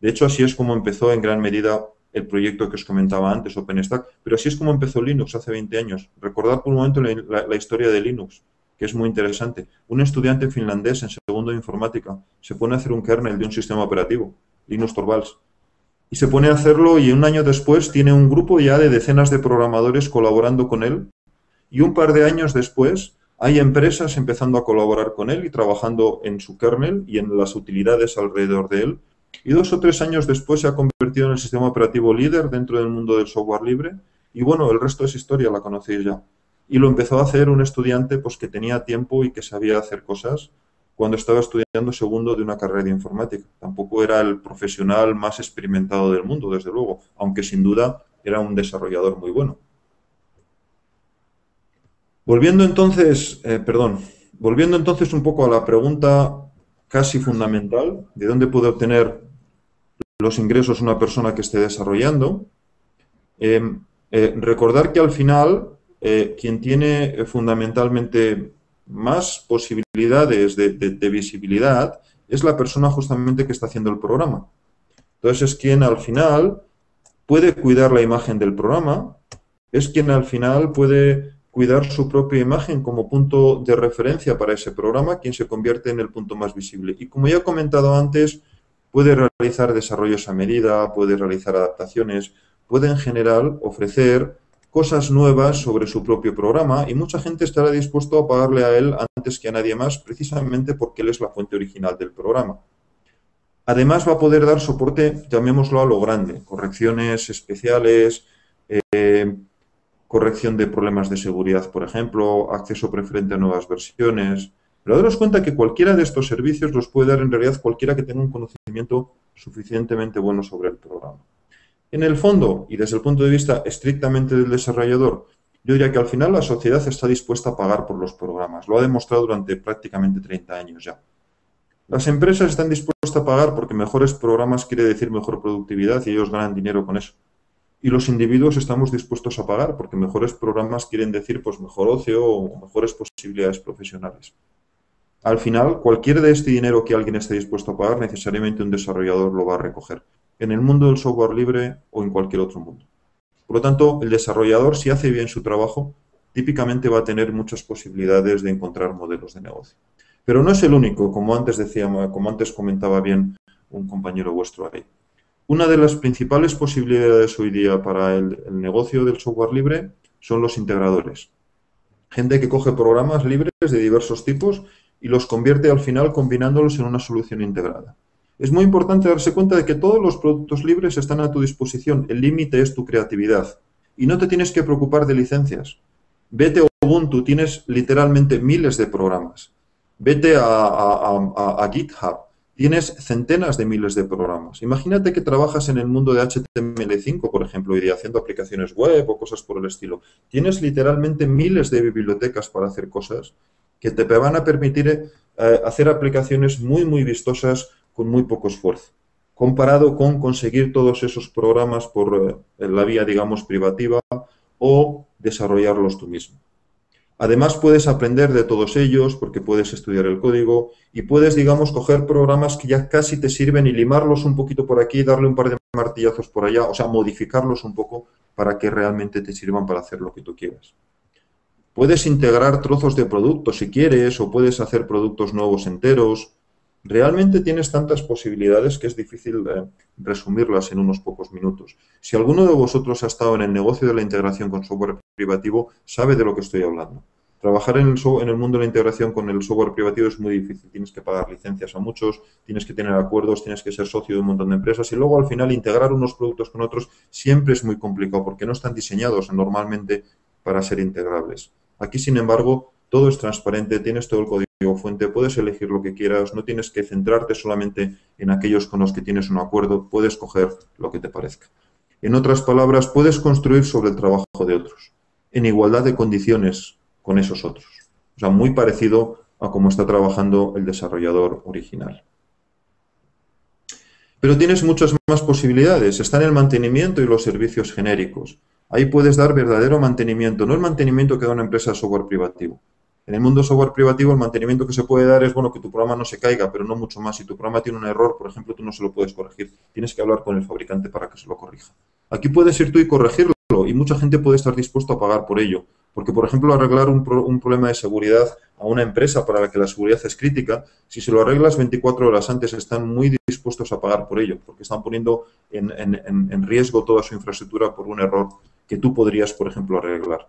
De hecho, así es como empezó en gran medida el proyecto que os comentaba antes, OpenStack, pero así es como empezó Linux hace 20 años. Recordad por un momento la historia de Linux, que es muy interesante. Un estudiante finlandés en segundo de informática se pone a hacer un kernel de un sistema operativo, Linux Torvalds, y se pone a hacerlo y un año después tiene un grupo ya de decenas de programadores colaborando con él y un par de años después hay empresas empezando a colaborar con él y trabajando en su kernel y en las utilidades alrededor de él. Y 2 o 3 años después se ha convertido en el sistema operativo líder dentro del mundo del software libre. Y bueno, el resto es historia, la conocéis ya. Y lo empezó a hacer un estudiante pues, que tenía tiempo y que sabía hacer cosas cuando estaba estudiando segundo de una carrera de informática. Tampoco era el profesional más experimentado del mundo, desde luego, aunque sin duda era un desarrollador muy bueno. Volviendo entonces un poco a la pregunta casi fundamental, ¿de dónde puede obtener los ingresos una persona que esté desarrollando? Recordar que al final quien tiene fundamentalmente más posibilidades de visibilidad es la persona justamente que está haciendo el programa. Entonces es quien al final puede cuidar la imagen del programa, es quien al final puede cuidar su propia imagen como punto de referencia para ese programa, quien se convierte en el punto más visible. Y como ya he comentado antes, puede realizar desarrollos a medida, puede realizar adaptaciones, puede en general ofrecer cosas nuevas sobre su propio programa y mucha gente estará dispuesto a pagarle a él antes que a nadie más, precisamente porque él es la fuente original del programa. Además va a poder dar soporte, llamémoslo a lo grande, correcciones especiales, corrección de problemas de seguridad, por ejemplo, acceso preferente a nuevas versiones. Pero daros cuenta que cualquiera de estos servicios los puede dar en realidad cualquiera que tenga un conocimiento suficientemente bueno sobre el programa. En el fondo, y desde el punto de vista estrictamente del desarrollador, yo diría que al final la sociedad está dispuesta a pagar por los programas. Lo ha demostrado durante prácticamente 30 años ya. Las empresas están dispuestas a pagar porque mejores programas quiere decir mejor productividad y ellos ganan dinero con eso. Y los individuos estamos dispuestos a pagar porque mejores programas quieren decir pues mejor ocio o mejores posibilidades profesionales. Al final, cualquier de este dinero que alguien esté dispuesto a pagar, necesariamente un desarrollador lo va a recoger, en el mundo del software libre o en cualquier otro mundo. Por lo tanto, el desarrollador, si hace bien su trabajo, típicamente va a tener muchas posibilidades de encontrar modelos de negocio. Pero no es el único, como antes comentaba bien un compañero vuestro ahí. Una de las principales posibilidades hoy día para el negocio del software libre son los integradores. Gente que coge programas libres de diversos tipos y los convierte al final combinándolos en una solución integrada. Es muy importante darse cuenta de que todos los productos libres están a tu disposición. El límite es tu creatividad. Y no te tienes que preocupar de licencias. Vete a Ubuntu, tienes literalmente miles de programas. Vete a GitHub, tienes centenas de miles de programas. Imagínate que trabajas en el mundo de HTML5, por ejemplo, hoy día haciendo aplicaciones web o cosas por el estilo. Tienes literalmente miles de bibliotecas para hacer cosas que te van a permitir hacer aplicaciones muy vistosas con muy poco esfuerzo, comparado con conseguir todos esos programas por la vía, digamos, privativa o desarrollarlos tú mismo. Además, puedes aprender de todos ellos porque puedes estudiar el código y puedes, digamos, coger programas que ya casi te sirven y limarlos un poquito por aquí, darle un par de martillazos por allá, o sea, modificarlos un poco para que realmente te sirvan para hacer lo que tú quieras. Puedes integrar trozos de productos si quieres o puedes hacer productos nuevos enteros. Realmente tienes tantas posibilidades que es difícil resumirlas en unos pocos minutos. Si alguno de vosotros ha estado en el negocio de la integración con software privativo, sabe de lo que estoy hablando. Trabajar en el mundo de la integración con el software privativo es muy difícil. Tienes que pagar licencias a muchos, tienes que tener acuerdos, tienes que ser socio de un montón de empresas y luego al final integrar unos productos con otros siempre es muy complicado porque no están diseñados normalmente para ser integrables. Aquí, sin embargo, todo es transparente, tienes todo el código fuente, puedes elegir lo que quieras, no tienes que centrarte solamente en aquellos con los que tienes un acuerdo, puedes coger lo que te parezca. En otras palabras, puedes construir sobre el trabajo de otros, en igualdad de condiciones con esos otros. O sea, muy parecido a cómo está trabajando el desarrollador original. Pero tienes muchas más posibilidades, está en el mantenimiento y los servicios genéricos. Ahí puedes dar verdadero mantenimiento, no el mantenimiento que da una empresa de software privativo. En el mundo software privativo el mantenimiento que se puede dar es, bueno, que tu programa no se caiga, pero no mucho más. Si tu programa tiene un error, por ejemplo, tú no se lo puedes corregir. Tienes que hablar con el fabricante para que se lo corrija. Aquí puedes ir tú y corregirlo y mucha gente puede estar dispuesto a pagar por ello. Porque, por ejemplo, arreglar un problema de seguridad a una empresa para la que la seguridad es crítica, si se lo arreglas 24 horas antes, están muy dispuestos a pagar por ello, porque están poniendo en riesgo toda su infraestructura por un error que tú podrías, por ejemplo, arreglar.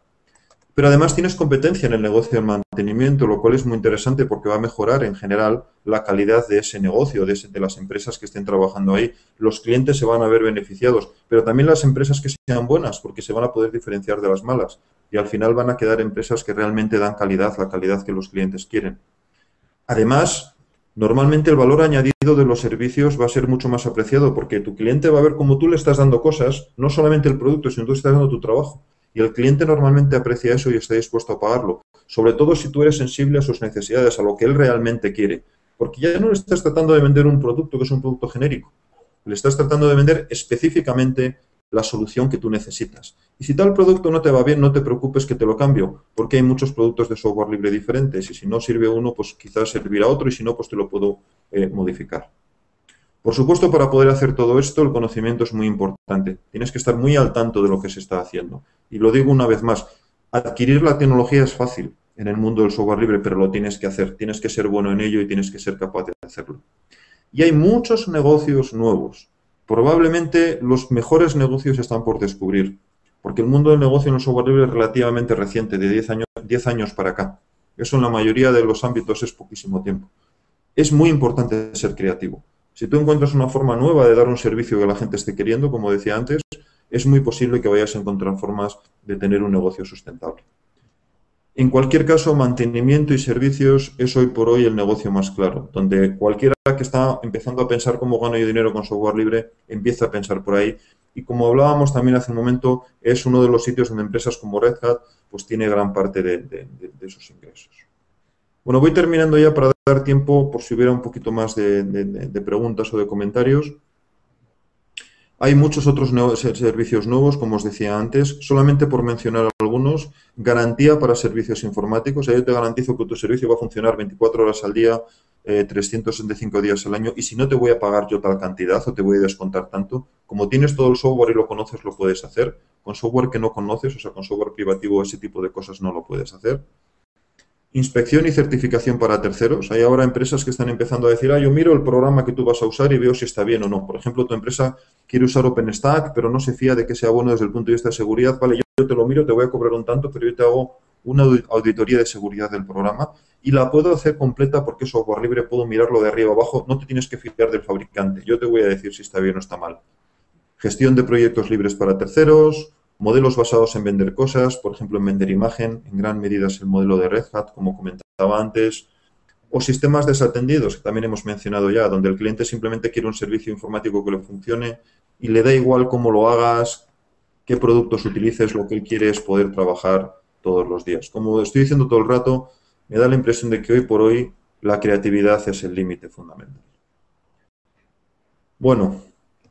Pero además tienes competencia en el negocio del mantenimiento, lo cual es muy interesante porque va a mejorar en general la calidad de ese negocio, de las empresas que estén trabajando ahí. Los clientes se van a ver beneficiados, pero también las empresas que sean buenas porque se van a poder diferenciar de las malas. Y al final van a quedar empresas que realmente dan calidad, la calidad que los clientes quieren. Además, normalmente el valor añadido de los servicios va a ser mucho más apreciado porque tu cliente va a ver cómo tú le estás dando cosas, no solamente el producto, sino tú estás dando tu trabajo. Y el cliente normalmente aprecia eso y está dispuesto a pagarlo. Sobre todo si tú eres sensible a sus necesidades, a lo que él realmente quiere. Porque ya no le estás tratando de vender un producto que es un producto genérico. Le estás tratando de vender específicamente la solución que tú necesitas. Y si tal producto no te va bien, no te preocupes que te lo cambio, porque hay muchos productos de software libre diferentes y si no sirve uno, pues quizás servirá otro y si no, pues te lo puedo modificar. Por supuesto, para poder hacer todo esto, el conocimiento es muy importante. Tienes que estar muy al tanto de lo que se está haciendo. Y lo digo una vez más, adquirir la tecnología es fácil en el mundo del software libre, pero lo tienes que hacer. Tienes que ser bueno en ello y tienes que ser capaz de hacerlo. Y hay muchos negocios nuevos. Probablemente los mejores negocios están por descubrir, porque el mundo del negocio en el software libre es relativamente reciente, de 10 años para acá. Eso en la mayoría de los ámbitos es poquísimo tiempo. Es muy importante ser creativo. Si tú encuentras una forma nueva de dar un servicio que la gente esté queriendo, como decía antes, es muy posible que vayas a encontrar formas de tener un negocio sustentable. En cualquier caso, mantenimiento y servicios es hoy por hoy el negocio más claro, donde cualquiera que está empezando a pensar cómo gano yo dinero con software libre, empieza a pensar por ahí. Y como hablábamos también hace un momento, es uno de los sitios donde empresas como Red Hat pues tiene gran parte de sus ingresos. Bueno, voy terminando ya para dar tiempo por si hubiera un poquito más de preguntas o de comentarios. Hay muchos otros servicios nuevos, como os decía antes, solamente por mencionar algunos. Garantía para servicios informáticos. Yo te garantizo que tu servicio va a funcionar 24 horas al día, 365 días al año, y si no te voy a pagar yo tal cantidad o te voy a descontar tanto, como tienes todo el software y lo conoces, lo puedes hacer. Con software que no conoces, o sea, con software privativo, ese tipo de cosas no lo puedes hacer. Inspección y certificación para terceros. Hay ahora empresas que están empezando a decir, yo miro el programa que tú vas a usar y veo si está bien o no. Por ejemplo, tu empresa quiere usar OpenStack, pero no se fía de que sea bueno desde el punto de vista de seguridad. Vale, yo te lo miro, te voy a cobrar un tanto, pero yo te hago una auditoría de seguridad del programa y la puedo hacer completa porque es software libre, puedo mirarlo de arriba abajo, no te tienes que fiar del fabricante. Yo te voy a decir si está bien o está mal. Gestión de proyectos libres para terceros. Modelos basados en vender cosas, por ejemplo, en vender imagen, en gran medida es el modelo de Red Hat, como comentaba antes, o sistemas desatendidos, que también hemos mencionado ya, donde el cliente simplemente quiere un servicio informático que le funcione y le da igual cómo lo hagas, qué productos utilices, lo que él quiere es poder trabajar todos los días. Como estoy diciendo todo el rato, me da la impresión de que hoy por hoy la creatividad es el límite fundamental. Bueno,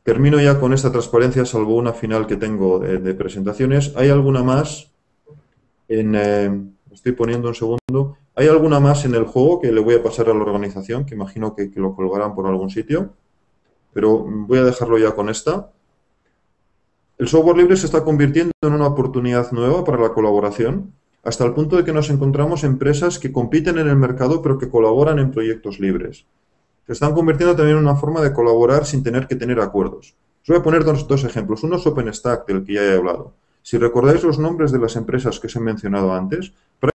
termino ya con esta transparencia, salvo una final que tengo de presentaciones. ¿Hay alguna más? Estoy poniendo un segundo. ¿Hay alguna más en el juego que le voy a pasar a la organización? Que imagino que lo colgarán por algún sitio. Pero voy a dejarlo ya con esta. El software libre se está convirtiendo en una oportunidad nueva para la colaboración, hasta el punto de que nos encontramos empresas que compiten en el mercado, pero que colaboran en proyectos libres. Se están convirtiendo también en una forma de colaborar sin tener que tener acuerdos. Os voy a poner dos ejemplos. Uno es OpenStack, del que ya he hablado. Si recordáis los nombres de las empresas que os he mencionado antes,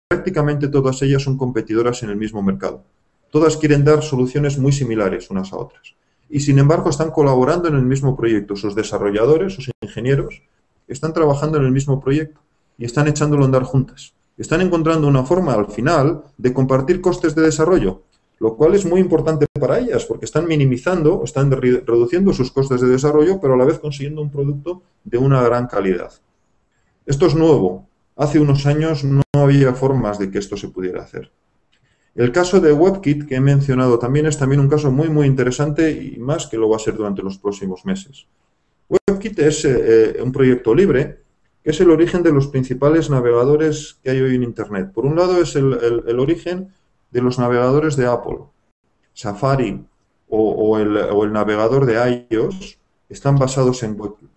prácticamente todas ellas son competidoras en el mismo mercado. Todas quieren dar soluciones muy similares unas a otras. Y sin embargo están colaborando en el mismo proyecto. Sus desarrolladores, sus ingenieros, están trabajando en el mismo proyecto y están echándolo a andar juntas. Están encontrando una forma al final de compartir costes de desarrollo, lo cual es muy importante para ellas porque están minimizando, están reduciendo sus costes de desarrollo, pero a la vez consiguiendo un producto de una gran calidad. Esto es nuevo. Hace unos años no había formas de que esto se pudiera hacer. El caso de WebKit, que he mencionado también, es también un caso muy interesante y más que lo va a ser durante los próximos meses. WebKit es un proyecto libre que es el origen de los principales navegadores que hay hoy en Internet. Por un lado es el origen de los navegadores de Apple. Safari o el navegador de iOS están basados en WebKit.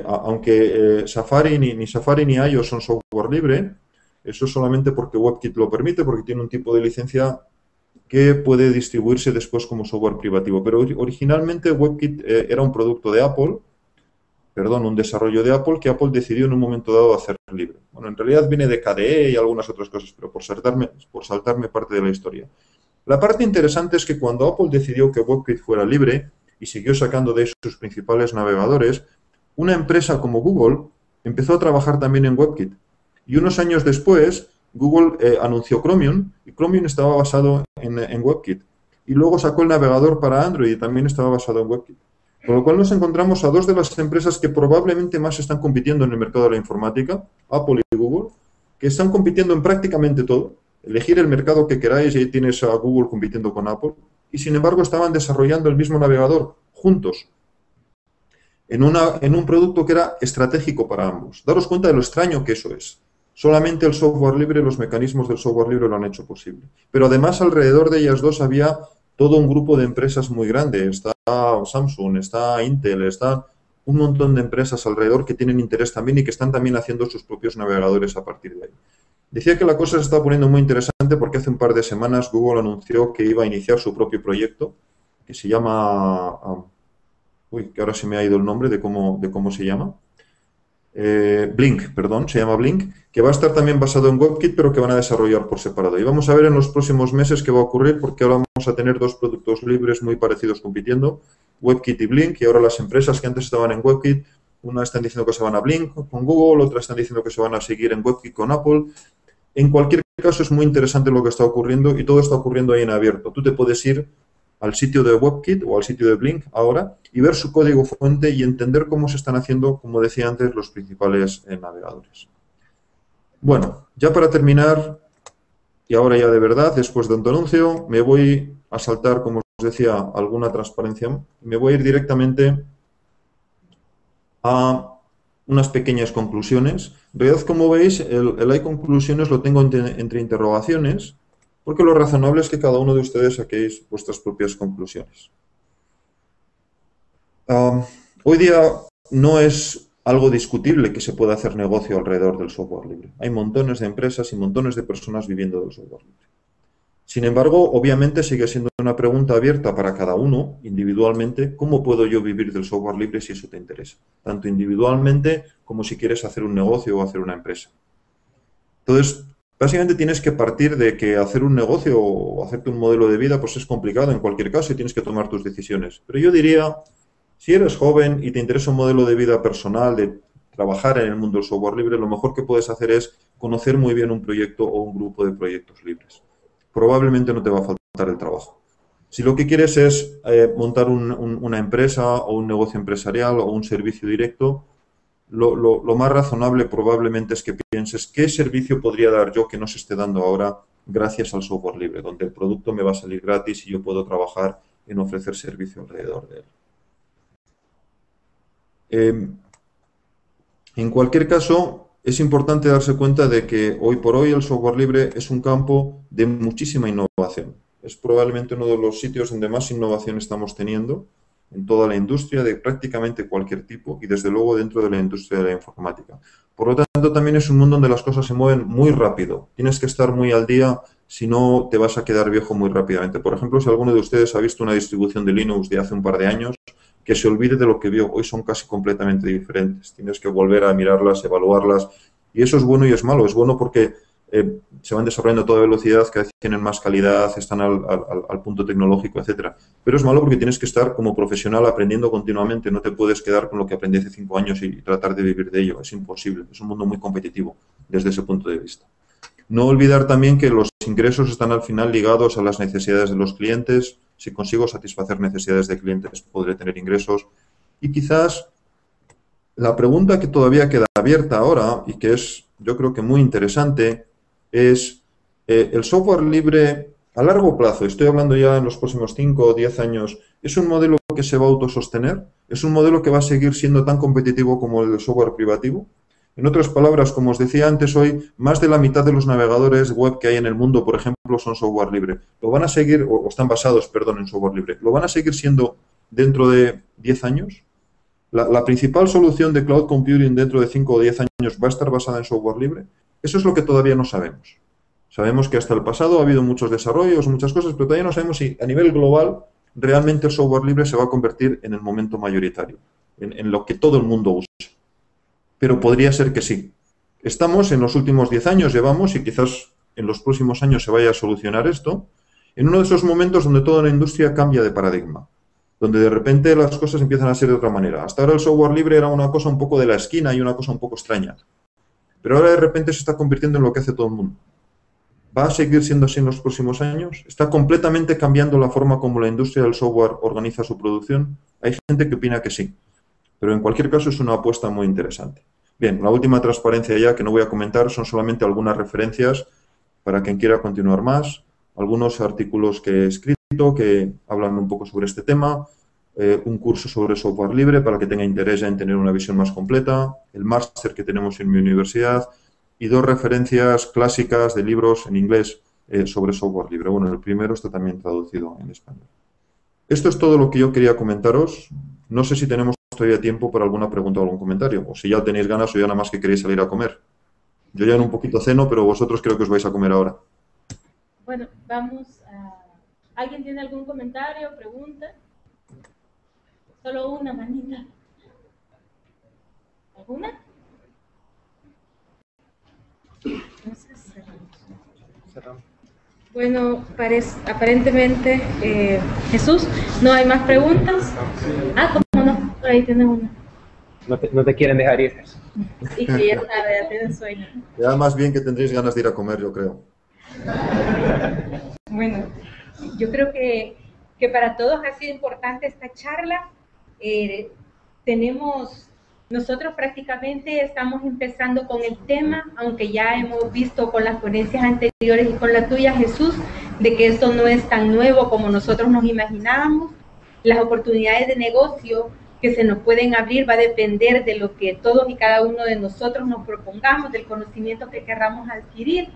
Aunque ni Safari ni iOS son software libre, eso es solamente porque WebKit lo permite, porque tiene un tipo de licencia que puede distribuirse después como software privativo. Pero originalmente WebKit era un producto de Apple, un desarrollo de Apple que Apple decidió en un momento dado hacer libre. Bueno, en realidad viene de KDE y algunas otras cosas, pero por saltarme parte de la historia. La parte interesante es que cuando Apple decidió que WebKit fuera libre y siguió sacando de sus principales navegadores, una empresa como Google empezó a trabajar también en WebKit. Y unos años después, Google anunció Chromium y Chromium estaba basado en WebKit. Y luego sacó el navegador para Android y también estaba basado en WebKit. Con lo cual nos encontramos a dos de las empresas que probablemente más están compitiendo en el mercado de la informática, Apple y Google, que están compitiendo en prácticamente todo. Elegir el mercado que queráis y ahí tienes a Google compitiendo con Apple. Y sin embargo estaban desarrollando el mismo navegador juntos. en un producto que era estratégico para ambos. Daros cuenta de lo extraño que eso es. Solamente el software libre, los mecanismos del software libre lo han hecho posible. Pero además alrededor de ellas dos había todo un grupo de empresas muy grande. Está Samsung, está Intel, está un montón de empresas alrededor que tienen interés también y que están también haciendo sus propios navegadores a partir de ahí. Decía que la cosa se está poniendo muy interesante porque hace un par de semanas Google anunció que iba a iniciar su propio proyecto que se llama... que ahora se me ha ido el nombre de cómo se llama. Blink, perdón, se llama Blink, que va a estar también basado en WebKit, pero que van a desarrollar por separado. Y vamos a ver en los próximos meses qué va a ocurrir, porque ahora vamos a tener dos productos libres muy parecidos compitiendo, WebKit y Blink, y ahora las empresas que antes estaban en WebKit, una están diciendo que se van a Blink con Google, otras están diciendo que se van a seguir en WebKit con Apple. En cualquier caso, es muy interesante lo que está ocurriendo y todo está ocurriendo ahí en abierto. Tú te puedes ir al sitio de WebKit o al sitio de Blink ahora y ver su código fuente y entender cómo se están haciendo, como decía antes, los principales navegadores. Bueno, ya para terminar, y ahora ya de verdad, después de tanto anuncio, me voy a saltar, como os decía, alguna transparencia. Me voy a ir directamente a unas pequeñas conclusiones. En realidad, como veis, el hay conclusiones lo tengo entre interrogaciones, porque lo razonable es que cada uno de ustedes saquéis vuestras propias conclusiones. Hoy día no es algo discutible que se pueda hacer negocio alrededor del software libre. Hay montones de empresas y montones de personas viviendo del software libre. Sin embargo, obviamente sigue siendo una pregunta abierta para cada uno, individualmente, ¿cómo puedo yo vivir del software libre si eso te interesa? Tanto individualmente como si quieres hacer un negocio o hacer una empresa. Entonces, básicamente tienes que partir de que hacer un negocio o hacerte un modelo de vida pues es complicado en cualquier caso y tienes que tomar tus decisiones. Pero yo diría, si eres joven y te interesa un modelo de vida personal, de trabajar en el mundo del software libre, lo mejor que puedes hacer es conocer muy bien un proyecto o un grupo de proyectos libres. Probablemente no te va a faltar el trabajo. Si lo que quieres es montar una empresa o un negocio empresarial o un servicio directo, lo más razonable probablemente es que pienses qué servicio podría dar yo que no se esté dando ahora gracias al software libre, donde el producto me va a salir gratis y yo puedo trabajar en ofrecer servicio alrededor de él. En cualquier caso, es importante darse cuenta de que hoy por hoy el software libre es un campo de muchísima innovación. Es probablemente uno de los sitios donde más innovación estamos teniendo en toda la industria de prácticamente cualquier tipo y desde luego dentro de la industria de la informática. Por lo tanto, también es un mundo donde las cosas se mueven muy rápido. Tienes que estar muy al día, si no te vas a quedar viejo muy rápidamente. Por ejemplo, si alguno de ustedes ha visto una distribución de Linux de hace un par de años, que se olvide de lo que vio. Hoy son casi completamente diferentes. Tienes que volver a mirarlas, evaluarlas. Y eso es bueno y es malo. Es bueno porque se van desarrollando a toda velocidad, cada vez tienen más calidad, están al punto tecnológico, etcétera. Pero es malo porque tienes que estar como profesional aprendiendo continuamente. No te puedes quedar con lo que aprendí hace 5 años y tratar de vivir de ello. Es imposible. Es un mundo muy competitivo desde ese punto de vista. No olvidar también que los ingresos están al final ligados a las necesidades de los clientes. Si consigo satisfacer necesidades de clientes, podré tener ingresos. Y quizás la pregunta que todavía queda abierta ahora y que es, yo creo que muy interesante, es el software libre a largo plazo, estoy hablando ya en los próximos 5 o 10 años, ¿es un modelo que se va a autosostener? ¿Es un modelo que va a seguir siendo tan competitivo como el del software privativo? En otras palabras, como os decía antes, hoy más de la mitad de los navegadores web que hay en el mundo, por ejemplo, son software libre. Lo van a seguir, o están basados, perdón, en software libre. ¿Lo van a seguir siendo dentro de 10 años? ¿La principal solución de cloud computing dentro de 5 o 10 años va a estar basada en software libre? Eso es lo que todavía no sabemos. Sabemos que hasta el pasado ha habido muchos desarrollos, muchas cosas, pero todavía no sabemos si a nivel global realmente el software libre se va a convertir en el momento mayoritario, en lo que todo el mundo usa. Pero podría ser que sí. Estamos en los últimos 10 años, llevamos, y quizás en los próximos años se vaya a solucionar esto, en uno de esos momentos donde toda la industria cambia de paradigma, donde de repente las cosas empiezan a ser de otra manera. Hasta ahora el software libre era una cosa un poco de la esquina y una cosa un poco extraña. Pero ahora de repente se está convirtiendo en lo que hace todo el mundo. ¿Va a seguir siendo así en los próximos años? ¿Está completamente cambiando la forma como la industria del software organiza su producción? Hay gente que opina que sí. Pero en cualquier caso es una apuesta muy interesante. Bien, la última transparencia ya que no voy a comentar son solamente algunas referencias para quien quiera continuar más, algunos artículos que he escrito que hablan un poco sobre este tema, un curso sobre software libre para el que tenga interés en tener una visión más completa, el máster que tenemos en mi universidad y 2 referencias clásicas de libros en inglés sobre software libre. Bueno, el primero está también traducido en español. Esto es todo lo que yo quería comentaros. No sé si tenemos todavía tiempo para alguna pregunta o algún comentario, o si ya tenéis ganas o ya nada más que queréis salir a comer. Yo ya en un poquito ceno, pero vosotros creo que os vais a comer ahora. Bueno, vamos a... ¿Alguien tiene algún comentario, pregunta? Solo una manita. ¿Alguna? Entonces, cerramos. Bueno, aparentemente, Jesús, ¿no hay más preguntas? Ah, ¿cómo no? Por ahí tienes una. No te quieren dejar ir. Y que ya tarde, ya tienes sueño. Ya más bien que tendréis ganas de ir a comer, yo creo. Bueno, yo creo que para todos ha sido importante esta charla. Nosotros prácticamente estamos empezando con el tema, aunque ya hemos visto con las ponencias anteriores y con la tuya, Jesús, de que esto no es tan nuevo como nosotros nos imaginábamos. Las oportunidades de negocio que se nos pueden abrir va a depender de lo que todos y cada uno de nosotros nos propongamos, del conocimiento que querramos adquirir.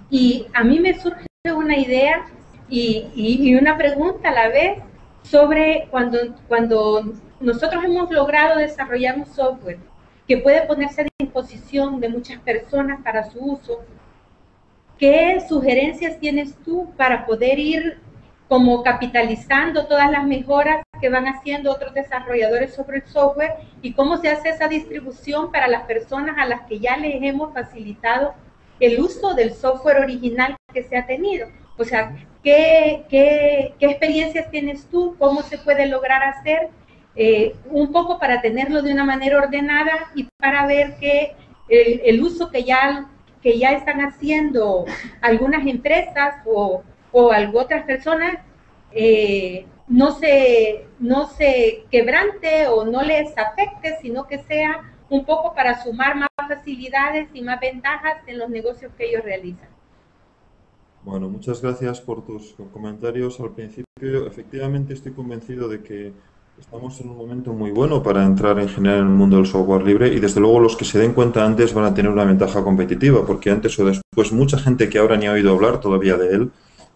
Y a mí me surge una idea y una pregunta a la vez sobre cuando nosotros hemos logrado desarrollar un software que puede ponerse a disposición de muchas personas para su uso. ¿Qué sugerencias tienes tú para poder ir como capitalizando todas las mejoras que van haciendo otros desarrolladores sobre el software y cómo se hace esa distribución para las personas a las que ya les hemos facilitado el uso del software original que se ha tenido? O sea, ¿qué experiencias tienes tú? ¿Cómo se puede lograr hacer? Un poco para tenerlo de una manera ordenada y para ver que el uso que ya están haciendo algunas empresas o otras personas no se quebrante o no les afecte, sino que sea un poco para sumar más facilidades y más ventajas en los negocios que ellos realizan. Bueno, muchas gracias por tus comentarios al principio. Efectivamente estoy convencido de que estamos en un momento muy bueno para entrar en general en el mundo del software libre y desde luego los que se den cuenta antes van a tener una ventaja competitiva porque antes o después mucha gente que ahora ni ha oído hablar todavía de él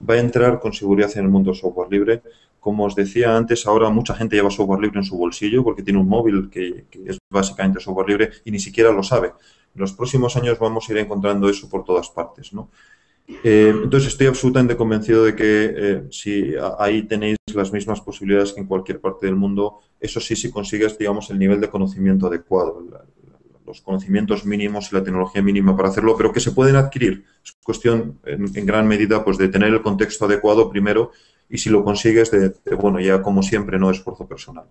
va a entrar con seguridad en el mundo del software libre. Como os decía antes, ahora mucha gente lleva software libre en su bolsillo porque tiene un móvil que es básicamente software libre y ni siquiera lo sabe. En los próximos años vamos a ir encontrando eso por todas partes, ¿no? Entonces estoy absolutamente convencido de que si ahí tenéis las mismas posibilidades que en cualquier parte del mundo, eso sí, si consigues, digamos, el nivel de conocimiento adecuado, los conocimientos mínimos y la tecnología mínima para hacerlo, pero que se pueden adquirir. Es cuestión, en gran medida, pues de tener el contexto adecuado primero y si lo consigues, bueno, ya como siempre, no esfuerzo personal.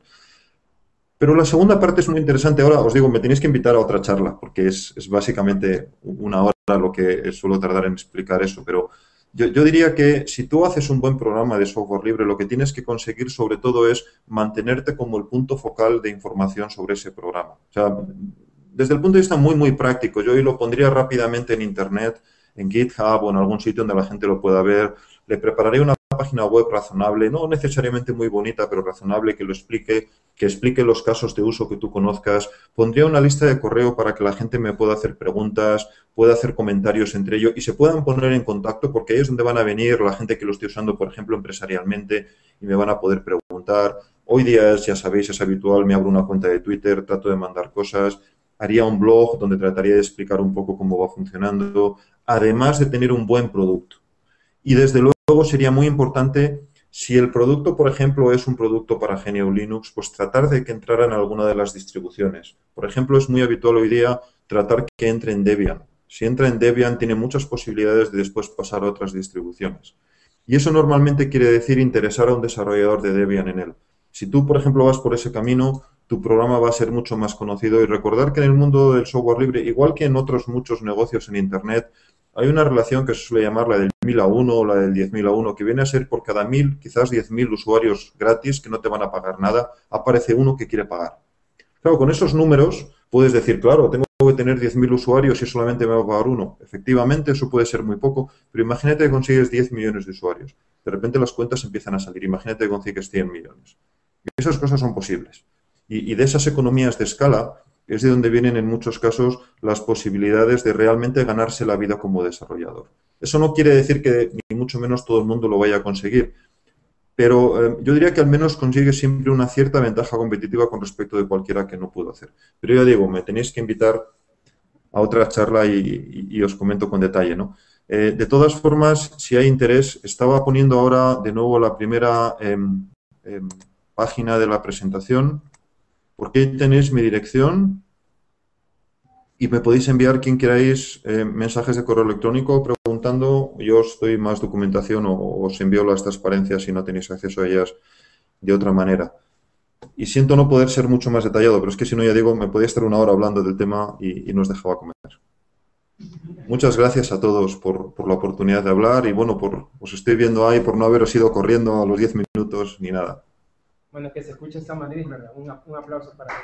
Pero la segunda parte es muy interesante. Ahora os digo, me tenéis que invitar a otra charla, porque es básicamente una hora lo que suelo tardar en explicar eso. Pero yo diría que si tú haces un buen programa de software libre, lo que tienes que conseguir sobre todo es mantenerte como el punto focal de información sobre ese programa. O sea, desde el punto de vista muy práctico, yo hoy lo pondría rápidamente en Internet, en GitHub o en algún sitio donde la gente lo pueda ver. Le prepararé una página web razonable, no necesariamente muy bonita, pero razonable, que explique los casos de uso que tú conozcas. Pondría una lista de correo para que la gente me pueda hacer preguntas, pueda hacer comentarios entre ellos y se puedan poner en contacto porque ahí es donde van a venir la gente que lo esté usando, por ejemplo, empresarialmente y me van a poder preguntar. Hoy día, ya sabéis, es habitual, me abro una cuenta de Twitter, trato de mandar cosas, haría un blog donde trataría de explicar un poco cómo va funcionando, además de tener un buen producto. Y desde luego sería muy importante, si el producto, por ejemplo, es un producto para GNU Linux, pues tratar de que entrara en alguna de las distribuciones. Por ejemplo, es muy habitual hoy día tratar que entre en Debian. Si entra en Debian, tiene muchas posibilidades de después pasar a otras distribuciones. Y eso normalmente quiere decir interesar a un desarrollador de Debian en él. Si tú, por ejemplo, vas por ese camino, tu programa va a ser mucho más conocido. Y recordar que en el mundo del software libre, igual que en otros muchos negocios en Internet, hay una relación que se suele llamar la del 1000 a 1 o la del 10.000 a 1, que viene a ser por cada 1000, quizás 10.000 usuarios gratis que no te van a pagar nada, aparece uno que quiere pagar. Claro, con esos números puedes decir, claro, tengo que tener 10.000 usuarios y solamente me va a pagar uno. Efectivamente, eso puede ser muy poco, pero imagínate que consigues 10 millones de usuarios. De repente las cuentas empiezan a salir. Imagínate que consigues 100 millones. Esas cosas son posibles. Y de esas economías de escala es de donde vienen en muchos casos las posibilidades de realmente ganarse la vida como desarrollador. Eso no quiere decir que ni mucho menos todo el mundo lo vaya a conseguir, pero yo diría que al menos consigue siempre una cierta ventaja competitiva con respecto de cualquiera que no pudo hacer. Pero ya digo, me tenéis que invitar a otra charla y os comento con detalle, ¿no? De todas formas, si hay interés, estaba poniendo ahora de nuevo la primera página de la presentación, porque ahí tenéis mi dirección y me podéis enviar quien queráis mensajes de correo electrónico preguntando. Yo os doy más documentación o os envío las transparencias si no tenéis acceso a ellas de otra manera. Y siento no poder ser mucho más detallado, pero es que si no, ya digo, me podía estar una hora hablando del tema y no os dejaba comer. Muchas gracias a todos por la oportunidad de hablar y bueno, os estoy viendo ahí por no haberos ido corriendo a los 10 minutos ni nada. Bueno, que se escuche esta manera, ¿verdad? Un aplauso para eso.